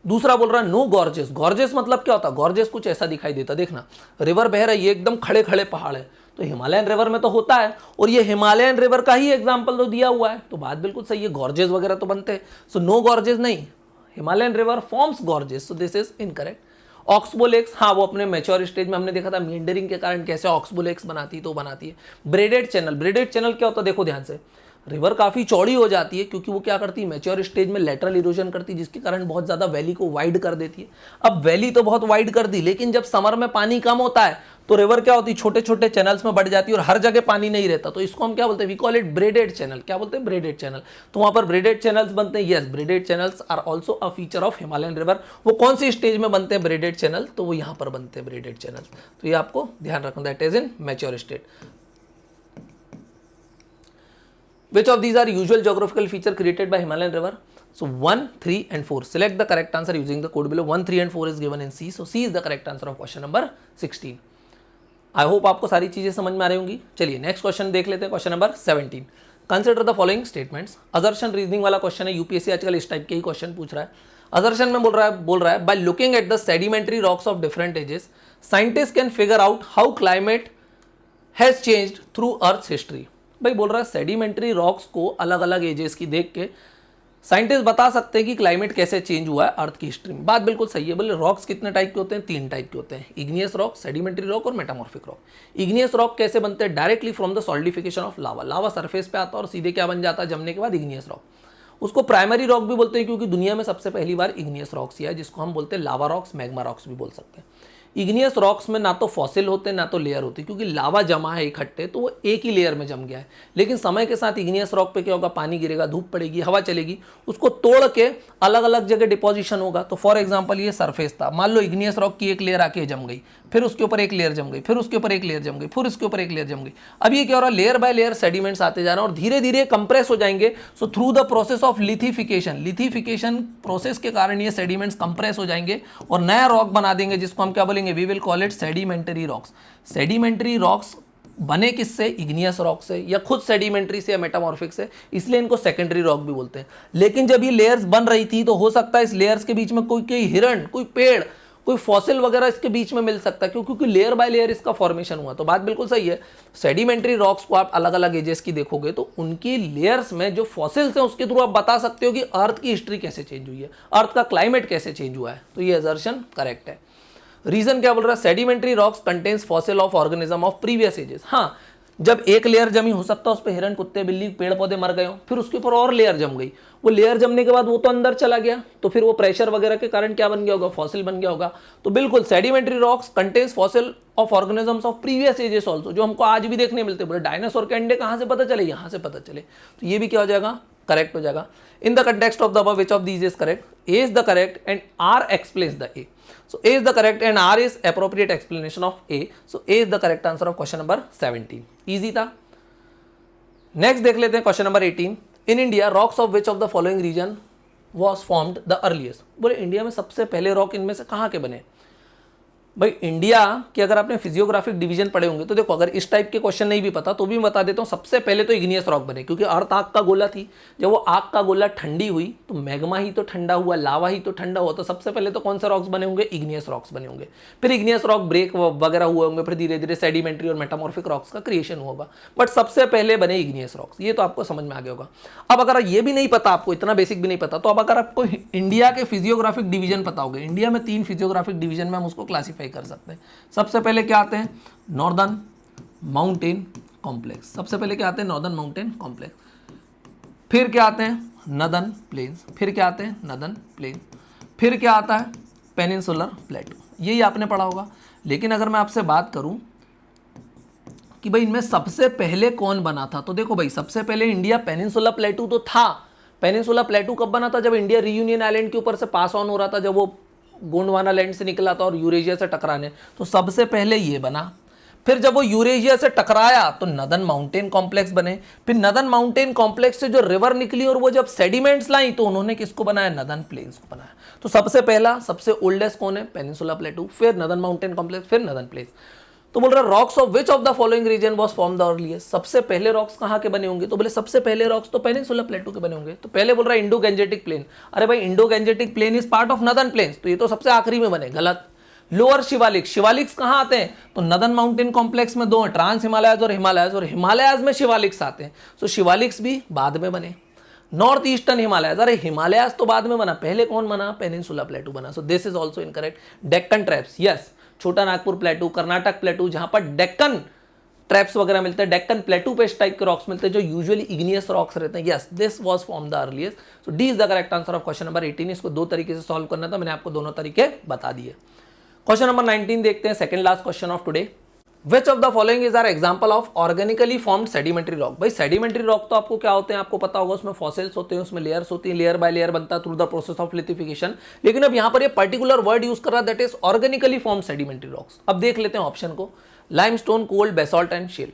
दूसरा बोल रहा है नो गॉर्जेस। गॉर्जेस मतलब क्या होता है, गॉर्जेस कुछ ऐसा दिखाई देता, देखना रिवर बह रही है, एकदम खड़े खड़े पहाड़ है, तो हिमालयन रिवर में तो होता है, और ये हिमालयन रिवर का ही एग्जांपल तो दिया हुआ है, तो बात बिल्कुल सही है, गॉर्जेस वगैरह तो बनते हैं। सो नो गॉर्जेस नहीं, Himalayan river forms gorges, so this is incorrect. Oxbow lakes, हाँ वो अपने मैच्योर स्टेज में हमने देखा था मींडरिंग के कारण कैसे ऑक्सबो लेक्स बनाती है, तो बनाती है। ब्रेडेड चैनल, ब्रेडेड चैनल क्या होता है, देखो ध्यान से, रिवर काफ़ी चौड़ी हो जाती है क्योंकि वो क्या करती है, मैच्योर स्टेज में लेटरल इरोजन करती है, जिसके कारण बहुत ज़्यादा वैली को वाइड कर देती है। अब वैली तो बहुत वाइड कर दी, लेकिन जब समर में पानी कम होता है तो रिवर क्या होती है, छोटे छोटे चैनल्स में बढ़ जाती है और हर जगह पानी नहीं रहता। तो इसको हम क्या बोलते हैं, we call it braided channel. क्या बोलते हैं, ब्रेडेड चैनल। तो वहां पर ब्रेडेड चैनल्स बनते हैं। Yes, braided channels are also a feature of Himalayan river. वो कौन सी स्टेज में बनते हैं ब्रेडेड चैनल, तो वो यहाँ पर बनते हैं ब्रेडेड चैनल। तो ये आपको ध्यान रखना, that is in mature state. Which of these are usual geographical feature created by Himalayan river? So 1, 3 and 4. Select the correct answer using the code below. 1, 3 and 4 is given in C. So C is the correct answer of question number 16. I hope आपको सारी चीजें समझ में आ रही होंगी। चलिए next question देख लेते हैं, question number 17। Consider the following statements. Assertion reasoning वाला क्वेश्चन है, यूपीएससी आजकल इस टाइप के ही क्वेश्चन पूछ रहा है। असर्शन में बोल रहा है by looking at the sedimentary rocks of different ages scientist can figure out how climate has changed through earth history. भाई बोल रहा है सेडिमेंट्री रॉक्स को अलग अलग एजेस की देख के साइंटिस्ट बता सकते हैं कि क्लाइमेट कैसे चेंज हुआ है अर्थ की हिस्ट्री में। बात बिल्कुल सही है। बोले रॉक्स कितने टाइप के होते हैं, 3 टाइप के होते हैं, इग्नियस रॉक, सेडिमेंट्री रॉक और मेटामॉर्फिक रॉक। इग्नियस रॉक कैसे बनते हैं, directly from the solidification of lava. Lava surface पे आता है और सीधे क्या बन जाता है, जमने के बाद इग्नियस रॉक। उसको प्राइमरी रॉक भी बोलते हैं क्योंकि दुनिया में सबसे पहली बार इग्नियस रॉक्स ही है, जिसको हम बोलते हैं लावा रॉक्स, मैग्मा रॉक्स भी बोल सकते हैं। इग्नियस रॉक्स में ना तो फॉसिल होते हैं ना तो लेयर होती, क्योंकि लावा जमा है इकट्ठे तो वो एक ही लेयर में जम गया है। लेकिन समय के साथ इग्नियस रॉक पे क्या होगा, पानी गिरेगा, धूप पड़ेगी, हवा चलेगी, उसको तोड़ के अलग अलग जगह डिपोजिशन होगा। तो फॉर एग्जांपल ये सरफेस था, मान लो इग्नियस रॉक की एक लेयर आके जम गई, फिर उसके ऊपर एक लेयर जम गई, फिर उसके ऊपर एक लेयर जम गई, फिर उसके ऊपर एक लेयर जम गई। अब ये क्या हो रहा है, लेयर बाय लेयर सेडिमेंट्स आते जा रहे हैं और धीरे धीरे कंप्रेस हो जाएंगे। So through the process of lithification process के कारण ये सेडिमेंट्स कंप्रेस हो जाएंगे और नया रॉक बना देंगे, जिसको हम क्या बोलेंगे, we will call it sedimentary rocks. Sedimentary rocks बने किससे, इग्नियस रॉक से, या खुद सेडिमेंट्री से या मेटामॉर्फिक से, इसलिए इनको सेकेंडरी रॉक भी बोलते हैं। लेकिन जब ये लेयर्स बन रही थी तो हो सकता है इस लेयर्स के बीच में कोई हिरण, कोई पेड़, कोई फॉसिल वगैरह इसके बीच में मिल सकता है, क्योंकि लेयर बाय लेयर इसका फॉर्मेशन हुआ। तो बात बिल्कुल सही है। सेडिमेंट्री रॉक्स को आप अलग अलग एजेस की देखोगे तो उनकी लेयर्स में जो फॉसिल्स हैं उसके थ्रू आप बता सकते हो कि अर्थ की हिस्ट्री कैसे चेंज हुई है, अर्थ का क्लाइमेट कैसे चेंज हुआ है। तो ये असर्शन करेक्ट है। रीजन क्या बोल रहा है, sedimentary rocks contains fossil of organism of previous ages. हाँ, जब एक लेयर जमी, हो सकता है उस पर हिरन, कुत्ते, बिल्ली, पेड़ पौधे मर गए हो, फिर उसके ऊपर और लेयर जम गई। वो लेयर जमने के बाद वो तो अंदर चला गया, तो फिर वो प्रेशर वगैरह के कारण क्या बन गया होगा, फॉसिल बन गया होगा। तो बिल्कुल sedimentary rocks contains fossil of organisms of previous ages also, जो हमको आज भी देखने मिलते हैं। बोले डायनासोर के अंडे कहाँ से पता चले, यहाँ से पता चले। तो ये भी क्या हो जाएगा, करेक्ट हो जाएगा। In the context of the above which of these is correct, A is the correct and R explains the A. So A is the correct and R is appropriate explanation of A. So A is the correct answer of question number 17. Easy था। Next देख लेते हैं question number 18। In India rocks of which of the following region was formed the earliest. बोले India में सबसे पहले rock इनमें से कहाँ के बने। भाई इंडिया के अगर आपने फिजियोग्राफिक डिवीजन पढ़े होंगे तो देखो, अगर इस टाइप के क्वेश्चन नहीं भी पता तो भी मैं बता देता हूँ। सबसे पहले तो इग्नियस रॉक बने, क्योंकि अर्थ आग का गोला थी। जब वो आग का गोला ठंडी हुई तो मैग्मा ही तो ठंडा हुआ, लावा ही तो ठंडा हुआ। तो सबसे पहले तो कौन से रॉक्स बने होंगे, इग्नियस रॉक्स बने होंगे। फिर इग्नियस रॉक ब्रेक वगैरह हुए होंगे, फिर धीरे धीरे सेडिमेंट्री और मेटामॉर्फिक रॉक्स का क्रिएशन होगा, बट सबसे पहले बने इग्नियस रॉक्स। ये तो आपको समझ में आ गया होगा। अब अगर ये भी नहीं पता, आपको इतना बेसिक भी नहीं पता, तो अब अगर आपको इंडिया के फिजियोग्राफिक डिवीजन पता होगा, इंडिया में 3 फिजियोग्राफिक डिवीजन में हम उसको क्लासीफाई कर सकते हैं। सबसे पहले क्या आते हैं, नॉर्दर्न माउंटेन कॉम्प्लेक्स। सबसे पहले क्या आते हैं, नॉर्दर्न माउंटेन कॉम्प्लेक्स। फिर क्या आते हैं, नदर्न प्लेन्स। फिर क्या आते हैं, नदर्न प्लेन्स। फिर क्या आता है, पेनिनसुलर प्लेटू। यही आपने पढ़ा होगा। लेकिन अगर मैं आपसे बात करूं कि भाई इनमें सबसे पहले कौन बना था, तो देखो भाई सबसे पहले इंडिया पेनिनसुलर प्लेटू तो था। पेनिनसुलर प्लेटू कब बना था, जब इंडिया रीयूनियन आइलैंड के ऊपर से पास ऑन हो रहा था, जब वो गोंडवाना लैंड से निकला था और यूरेशिया से टकराने, तो सबसे पहले ये बना। फिर जब वो यूरेशिया से टकराया तो नदर्न माउंटेन कॉम्प्लेक्स बने। फिर नदर्न माउंटेन कॉम्प्लेक्स से जो रिवर निकली और वो जब सेडिमेंट्स लाई तो उन्होंने किसको बनाया, नदर्न प्लेन्स को बनाया। तो सबसे पहला, सबसे ओल्डेस्ट कौन है, पेनिनसुलर प्लेटू, फिर नदर्न माउंटेन कॉम्प्लेक्स, फिर नदर्न प्लेन्स। तो बोल रहा rocks of which of the following region was form the earliest. सबसे पहले रॉक्स कहाँ के बने होंगे, तो बोले सबसे पहले रॉक्स तो पेनिनसुलर प्लेटू के बने होंगे। तो पहले बोल रहा है इंडो गैंजेटिक प्लेन। अरे भाई Indo Gangetic plain is part of northern plains, तो ये तो सबसे आखिरी में बने, गलत। लोअर शिवालिक्स, शिवालिक्स कहाँ आते हैं, तो नदर्न माउंटेन कॉम्प्लेक्स में 2 हैं, ट्रांस हिमालयाज और हिमालयाज, और हिमालयाज में शिवालिक्स आते हैं। तो शिवालिक्स भी बाद में बने। नॉर्थ ईस्टर्न हिमालयाज, अरे हिमालयाज तो बाद में बना, पहले कौन बना, पेनिनसुलर प्लेटू बना। सो this is also incorrect. Deccan traps, yes, छोटा नागपुर प्लेटू, कर्नाटक प्लेटू, जहां पर डेक्कन ट्रैप्स वगैरह मिलते हैं, डेक्कन प्लेटू पे इस टाइप के रॉक्स मिलते हैं जो यूजुअली इग्नियस रॉक्स रहते हैं। Yes, this was from the earliest. So D is the correct answer of question number 18। इसको दो तरीके से सॉल्व करना था, मैंने आपको दोनों तरीके बता दिए। क्वेश्चन नंबर 19 देखते हैं, second last question of today. Which of the following is our example of organically formed sedimentary rock? भाई sedimentary rock तो आपको क्या होते हैं, आपको पता होगा, उसमें फॉसिल्स होते हैं, उसमें लेयर्स होती हैं, लेयर बाय लेयर बनता है through the process of lithification. लेकिन अब यहाँ पर ये पर्टिकुलर वर्ड यूज कर रहा है, that is organically form sedimentary rocks. अब देख लेते हैं ऑप्शन को, limestone, coal, basalt and shale.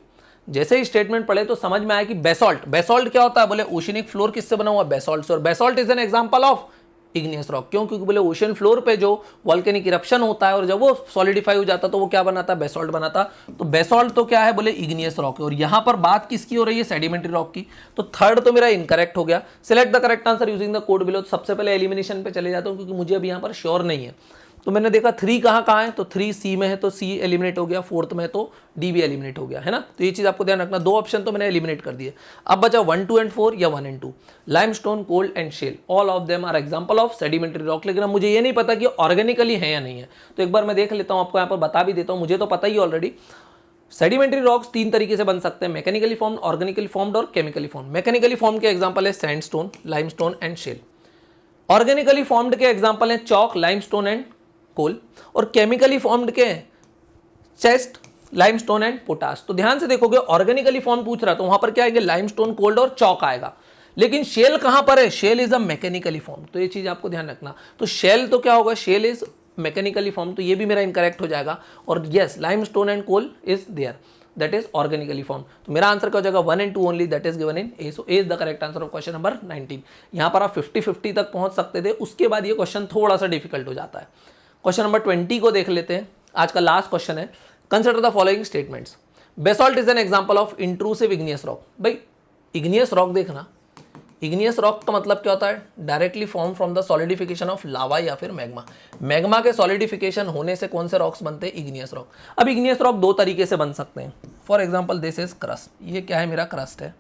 जैसे ही स्टेटमेंट पढ़े तो समझ में आया कि बेसॉल्ट, बेसॉल्ट क्या होता है, बोले ओशनिक फ्लोर किससे बना हुआ, बेसॉल्ट से, और basalt is an example of igneous rock. क्यों? क्योंकि बोले ओशन फ्लोर पे जो वॉल्केनिक इरप्शन होता है और जब वो सॉलिडिफाई हो जाता है तो वो क्या बनाता है, बेसॉल्ट बनाता। तो बेसॉल्ट तो क्या है, बोले इग्नियस रॉक है। और यहां पर बात किसकी हो रही है, सेडिमेंट्री रॉक की। तो थर्ड तो मेरा इनकरेक्ट हो गया। Select the correct answer using the code below. सबसे पहले एलिमिनेशन पे चले जाता हूं क्योंकि मुझे अभी यहां पर श्योर नहीं है। तो मैंने देखा 3 कहाँ है, तो 3 सी में है तो सी एलिमिनेट हो गया, 4th में है तो डी भी एलिमिनेट हो गया, है ना। तो ये चीज आपको ध्यान रखना, 2 ऑप्शन तो मैंने एलिमिनेट कर दिए। अब बचा 1, 2 एंड 4 या 1 and 2। Limestone, coal and shale, all of them are example of sedimentary rock. लेकिन अब मुझे ये नहीं पता कि ऑर्गेनिकली है या नहीं है, तो एक बार मैं देख लेता हूँ, आपको यहाँ पर बता भी देता हूँ। मुझे तो पता ही ऑलरेडी, सेडिमेंट्री रॉक्स 3 तरीके से बन सकते हैं, मैकेनिकली फॉर्म्ड, ऑर्गेनिकली फॉर्म्ड और केमिकली फॉर्म्ड। मैकेनिकली फॉर्म्ड के एग्जांपल है sandstone, limestone and shale. Organically formed के एग्जांपल है चॉक, लाइमस्टोन एंड कोल। और केमिकली फॉर्म्ड के चेस्ट, लाइमस्टोन एंड पोटाश। तो ध्यान से देखोगे, ऑर्गेनिकली फॉर्म पूछ रहा तो वहां पर क्या आएगा, लाइमस्टोन, कोल्ड और चॉक आएगा। लेकिन शेल कहां पर है, shale is a mechanically form. तो ये चीज आपको ध्यान रखना। तो शेल तो क्या होगा, शेल इज मैकेनिकली फॉर्म, तो ये भी मेरा इनकरेक्ट हो जाएगा। और yes, limestone and coal is there, that is organically form. तो मेरा आंसर क्या हो जाएगा, 1 and 2 only, that is given in A. So A is the correct answer of question number 19। यहां पर आप 50-50 तक पहुंच सकते थे, उसके बाद ये क्वेश्चन थोड़ा सा डिफिकल्ट हो जाता है। क्वेश्चन नंबर 20 को देख लेते हैं, आज का लास्ट क्वेश्चन है। Consider the following statements. Basalt is an example of intrusive igneous rock. भाई इग्नियस रॉक देखना, इग्नियस रॉक का मतलब क्या होता है, directly form from the solidification of लावा या फिर मैग्मा। मैग्मा के सॉलिडिफिकेशन होने से कौन से रॉक्स बनते हैं, इग्नियस रॉक। अब इग्नियस रॉक 2 तरीके से बन सकते हैं। For example this is crust, ये क्या है, मेरा क्रस्ट है,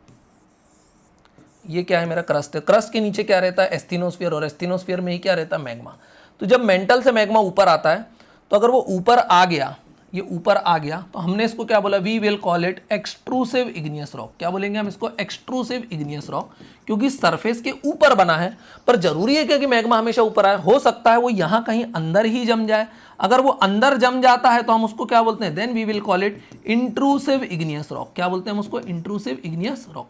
ये क्या है, मेरा क्रस्ट है। क्रस्ट के नीचे क्या रहता है, एस्थेनोस्फीयर, और एस्थेनोस्फीयर में ही क्या रहता है, मैग्मा। तो जब मेंटल से मैग्मा ऊपर आता है, तो अगर वो ऊपर आ गया, ये ऊपर आ गया, तो हमने इसको क्या बोला, we will call it extrusive igneous rock. क्या बोलेंगे हम इसको, एक्सट्रूसिव इग्नियस रॉक, क्योंकि सरफेस के ऊपर बना है। पर जरूरी है कि मैग्मा हमेशा ऊपर आए, हो सकता है वो यहाँ कहीं अंदर ही जम जाए। अगर वो अंदर जम जाता है तो हम उसको क्या बोलते हैं, then we will call it intrusive igneous rock. क्या बोलते हैं हम उसको, इंट्रूसिव इग्नियस रॉक।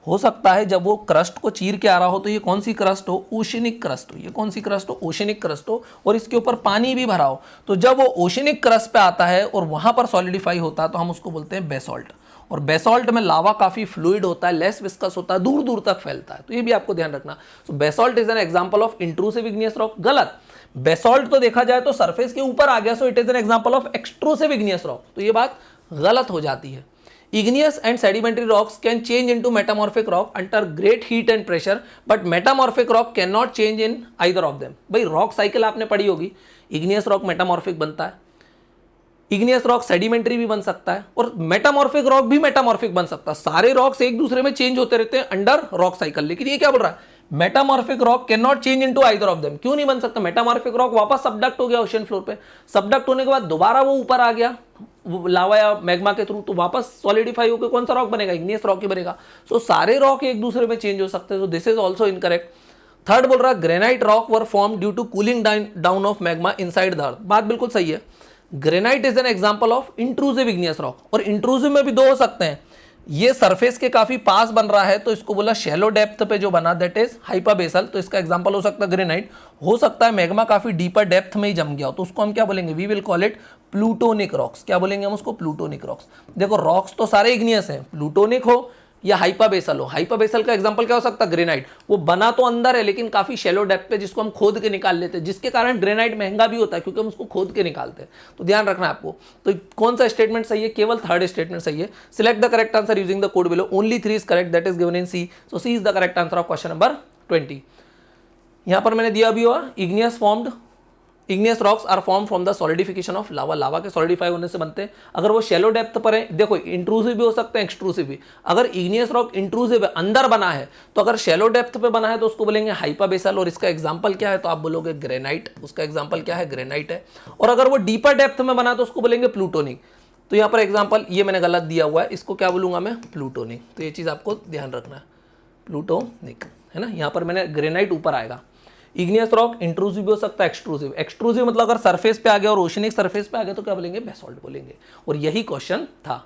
हो सकता है जब वो क्रस्ट को चीर के आ रहा हो तो ये कौन सी क्रस्ट हो, ओशनिक क्रस्ट हो। ये कौन सी क्रस्ट हो, ओशनिक क्रस्ट हो, और इसके ऊपर पानी भी भरा हो। तो जब वो ओशनिक क्रस्ट पे आता है और वहां पर सॉलिडिफाई होता है तो हम उसको बोलते हैं बेसॉल्ट। और बेसॉल्ट में लावा काफी फ्लूइड होता है, लेस विस्कस होता है, दूर दूर तक फैलता है। तो ये भी आपको ध्यान रखना। So basalt is an example of intrusive igneous rock. गलत, बेसॉल्ट तो देखा जाए तो सरफेस के ऊपर आ गया, so it is an example of extrusive igneous rock. तो ये बात गलत हो जाती है। Igneous and sedimentary rocks can change into metamorphic rock under great heat and pressure, but metamorphic rock cannot change in either of them. भाई rock cycle आपने पढ़ी होगी, igneous rock metamorphic बनता है, igneous rock sedimentary भी बन सकता है, और metamorphic rock भी metamorphic बन सकता है। सारे रॉक्स एक दूसरे में चेंज होते रहते हैं अंडर रॉक साइकिल। लेकिन ये क्या बोल रहा है, metamorphic rock can not change into either of them. क्यों नहीं बन सकता, मेटामॉर्फिक रॉक वापस सबडक्ट हो गया ओशन फ्लोर पे, सबडक्ट होने के बाद दोबारा वो ऊपर आ गया लावा या मैग्मा के थ्रू, तो वापस सॉलिडिफाई होकर कौन सा रॉक बनेगा, इग्नियस रॉक ही बनेगा। सो सारे रॉक एक दूसरे में चेंज हो सकते हैं। So this is also incorrect. Third बोल रहा है granite rock were form due to cooling down of magma inside the earth. बात बिल्कुल सही है। Granite is an example of intrusive igneous rock, और इंट्रूसिव में भी 2 हो सकते हैं। ये सरफेस के काफी पास बन रहा है तो इसको बोला शैलो डेप्थ पे जो बना, दैट इज हाइपाबेसल। तो इसका एग्जांपल हो सकता है ग्रेनाइट। हो सकता है मैग्मा काफी डीपर डेप्थ में ही जम गया हो, तो उसको हम क्या बोलेंगे, we will call it plutonic rocks. क्या बोलेंगे हम उसको, प्लूटोनिक रॉक्स। देखो रॉक्स तो सारे इग्नियस हैं, प्लूटोनिक हो या हाइपाबेसल हो। हाइपाबेसल का एग्जांपल क्या हो सकता है, ग्रेनाइट। वो बना तो अंदर है लेकिन काफी शैलो डेप्थ पे, जिसको हम खोद के निकाल लेते हैं, जिसके कारण ग्रेनाइट महंगा भी होता है क्योंकि हम उसको खोद के निकालते हैं। तो ध्यान रखना है आपको। तो कौन सा स्टेटमेंट सही है, केवल थर्ड स्टेटमेंट सही है। Select the correct answer using the code below, only 3 is correct, that is given in C. So C is the correct answer of question number 20। यहां पर मैंने दिया भी हुआ, igneous rocks are form from the solidification of lava. Lava के solidify होने से बनते हैं। अगर वो शैलो डेप्थ पर है, देखो इंट्रूसिव भी हो सकते हैं, एक्सट्रूसिव भी। अगर इग्नियस रॉक इंट्रूसिव है, अंदर बना है, तो अगर शैलो डेप्थ पे बना है तो उसको बोलेंगे हाइपाबेसल, और इसका एग्जांपल क्या है, तो आप बोलोगे ग्रेनाइट। उसका एग्जांपल क्या है, ग्रेनाइट है। और अगर वो डीपर डेप्थ में बना तो उसको बोलेंगे प्लूटोनिक। तो यहाँ पर एग्जांपल ये मैंने गलत दिया हुआ है, इसको क्या बोलूँगा मैं, प्लूटोनिक। तो ये चीज़ आपको ध्यान रखना है, प्लूटोनिक, है ना। यहाँ पर मैंने ग्रेनाइट ऊपर आएगा। इग्नियस रॉक इंट्रूसिव भी हो सकता है, एक्सट्रूसिव। एक्सट्रूसिव मतलब अगर सरफेस पे आ गया और ओशनिक सरफेस पे आ गया तो क्या बोलेंगे, बेसॉल्ट बोलेंगे। और यही क्वेश्चन था।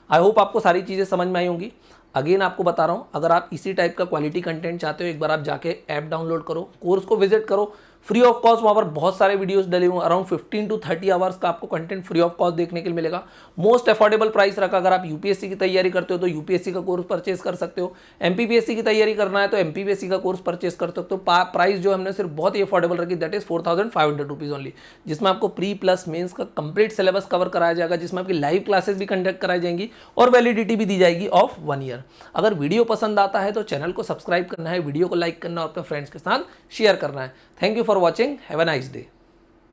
आई होप आपको सारी चीज़ें समझ में आई होंगी। अगेन आपको बता रहा हूँ, अगर आप इसी टाइप का क्वालिटी कंटेंट चाहते हो, एक बार आप जाके ऐप डाउनलोड करो, कोर्स को विजिट करो, फ्री ऑफ कॉस्ट। वहाँ पर बहुत सारे वीडियोस डले हुए, अराउंड 15 to 30 आवर्स का आपको कंटेंट फ्री ऑफ कॉस्ट देखने के लिए मिलेगा। मोस्ट अफोर्डेबल प्राइस रखा। अगर आप यूपीएससी की तैयारी करते हो तो यूपीएससी का कोर्स परचेस कर सकते हो, एमपीपीएससी की तैयारी करना है तो एमपीपीएससी का कोर्स परचेस कर सकते हो। प्राइस जो हमने सिर्फ बहुत ही अफोर्डेबल रखी, दैट इज 4500 रुपीज़ ओनली, जिसमें आपको प्री प्लस मेंस का कंप्लीट सिलेबस कवर कराया जाएगा, जिसमें आपकी लाइव क्लासेस भी कंडक्ट कराई जाएंगी और वैलिडिटी भी दी जाएगी ऑफ 1 ईयर। अगर वीडियो पसंद आता है तो चैनल को सब्सक्राइब करना है, वीडियो को लाइक करना और अपने फ्रेंड्स के साथ शेयर करना है। Thank you for watching, have a nice day.